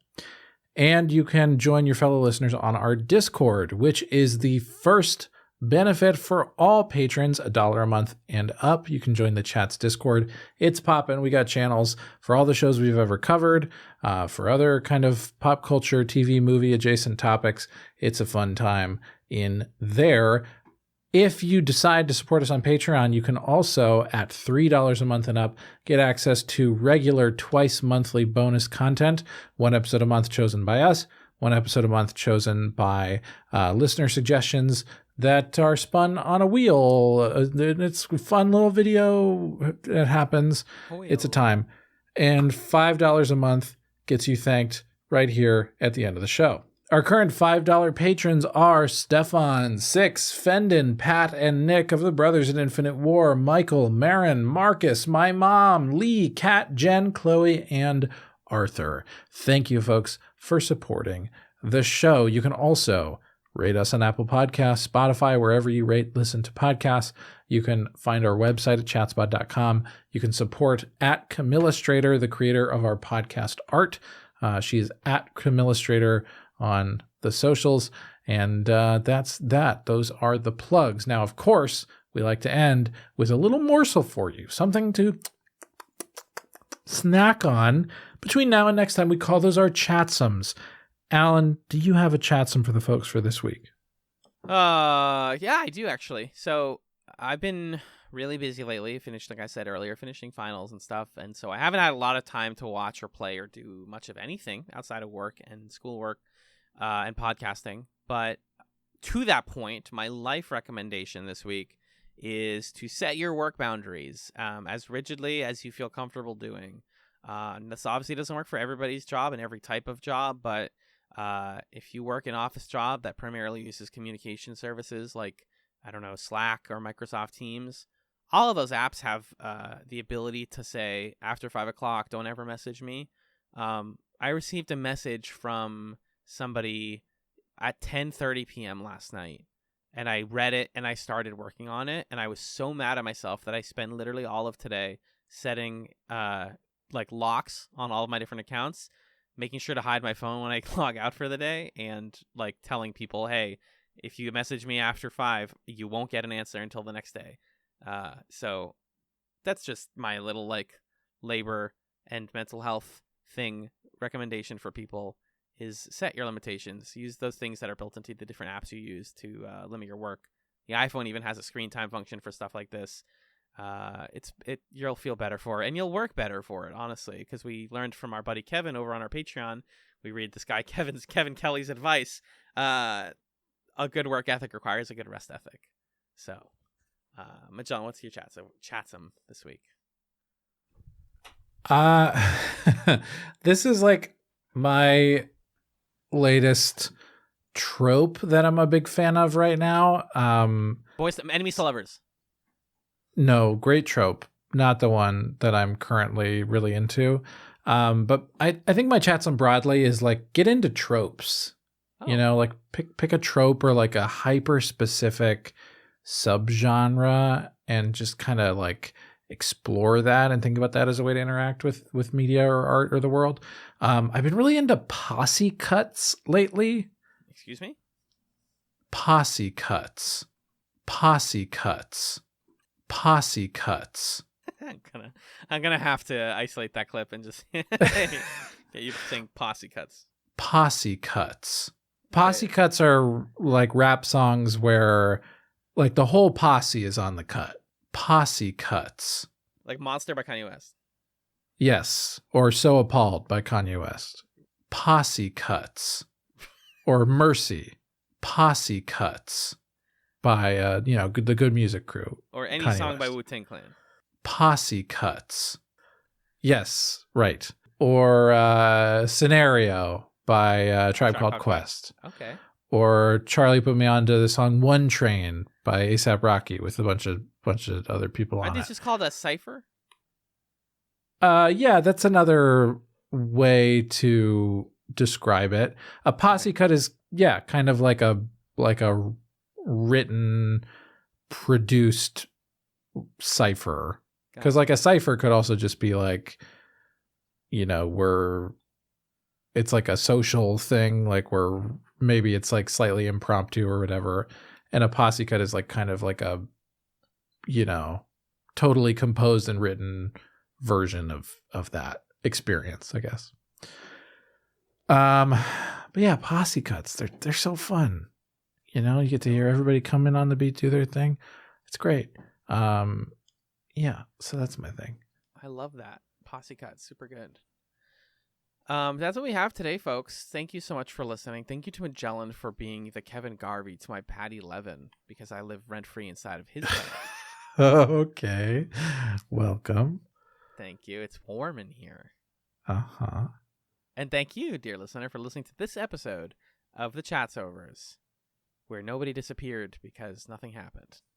And you can join your fellow listeners on our Discord, which is the first benefit for all patrons, $1 a month and up. You can join the Chat's Discord. It's poppin'. We got channels for all the shows we've ever covered, for other kind of pop culture, TV, movie adjacent topics. It's a fun time in there. If you decide to support us on Patreon, you can also, at $3 a month and up, get access to regular twice monthly bonus content. One episode a month chosen by us, one episode a month chosen by listener suggestions that are spun on a wheel. It's a fun little video that happens. It's a time. And $5 a month gets you thanked right here at the end of the show. Our current $5 patrons are Stefan, Six, Fendon, Pat, and Nick of the Brothers in Infinite War, Michael, Marin, Marcus, my mom, Lee, Kat, Jen, Chloe, and Arthur. Thank you, folks, for supporting the show. You can also rate us on Apple Podcasts, Spotify, wherever you listen to podcasts. You can find our website at chatspod.com. You can support at Camillastrator, the creator of our podcast art. She is at Camillastrator on the socials. And that's that. Those are the plugs. Now, of course, we like to end with a little morsel for you, something to snack on between now and next time. We call those our chatsums. Alan, do you have a chatsum for the folks for this week? Yeah, I do actually. So I've been really busy lately. Finished, like I said earlier, finishing finals and stuff, and so I haven't had a lot of time to watch or play or do much of anything outside of work and schoolwork and podcasting. But to that point, my life recommendation this week is to set your work boundaries as rigidly as you feel comfortable doing. This obviously doesn't work for everybody's job and every type of job, but if you work an office job that primarily uses communication services like, I don't know, Slack or Microsoft Teams, all of those apps have the ability to say, after 5 o'clock, don't ever message me. I received a message from somebody at 10:30 p.m. last night, and I read it and I started working on it, and I was so mad at myself that I spent literally all of today setting like locks on all of my different accounts, making sure to hide my phone when I log out for the day, and like telling people, hey, if you message me after 5, you won't get an answer until the next day. So that's just my little like labor and mental health thing recommendation for people, is set your limitations. Use those things that are built into the different apps you use to limit your work. The iPhone even has a screen time function for stuff like this. You'll feel better for it, and you'll work better for it, honestly, because we learned from our buddy Kevin over on our Patreon. We read this guy Kevin Kelly's advice. A good work ethic requires a good rest ethic. So, Magellan, what's your chatsum this week? This is like my latest trope that I'm a big fan of right now. Boys, enemies to lovers. No, great trope. Not the one that I'm currently really into. But I think my chatsum broadly is like, get into tropes. Oh. You know, like pick a trope or like a hyper specific subgenre and just kind of like explore that and think about that as a way to interact with media or art or the world. I've been really into posse cuts lately. Excuse me? Posse cuts. Posse cuts. Posse cuts. I'm gonna have to isolate that clip and just get you saying posse cuts. Posse cuts. Posse cuts are like rap songs where like the whole posse is on the cut. Posse cuts. Like Monster by Kanye West. Yes. Or So Appalled by Kanye West. Posse cuts. Or Mercy. Posse cuts by the Good Music Crew. Or any Kanye song West. by Wu-Tang Clan. Posse cuts. Yes, right. Or Scenario by Tribe Called Quest. Okay. Or Charlie put me onto the song One Train by A$AP Rocky with a bunch of other people on it. This is called a cypher? Yeah, that's another way to describe it. A posse cut is kind of like a written, produced cipher. Because like a cipher could also just be like, it's like a social thing, like where maybe it's like slightly impromptu or whatever. And a posse cut is like kind of like a, totally composed and written version of that experience, I guess. But yeah, posse cuts, they're so fun. You get to hear everybody come in on the beat, do their thing. It's great. Yeah, so that's my thing. I love that. Posse cut, super good. That's what we have today, folks. Thank you so much for listening. Thank you to Magellan for being the Kevin Garvey to my Patty Levin, because I live rent-free inside of his head. Okay. Welcome. Thank you. It's warm in here. Uh-huh. And thank you, dear listener, for listening to this episode of the Chatzovers, where nobody disappeared because nothing happened.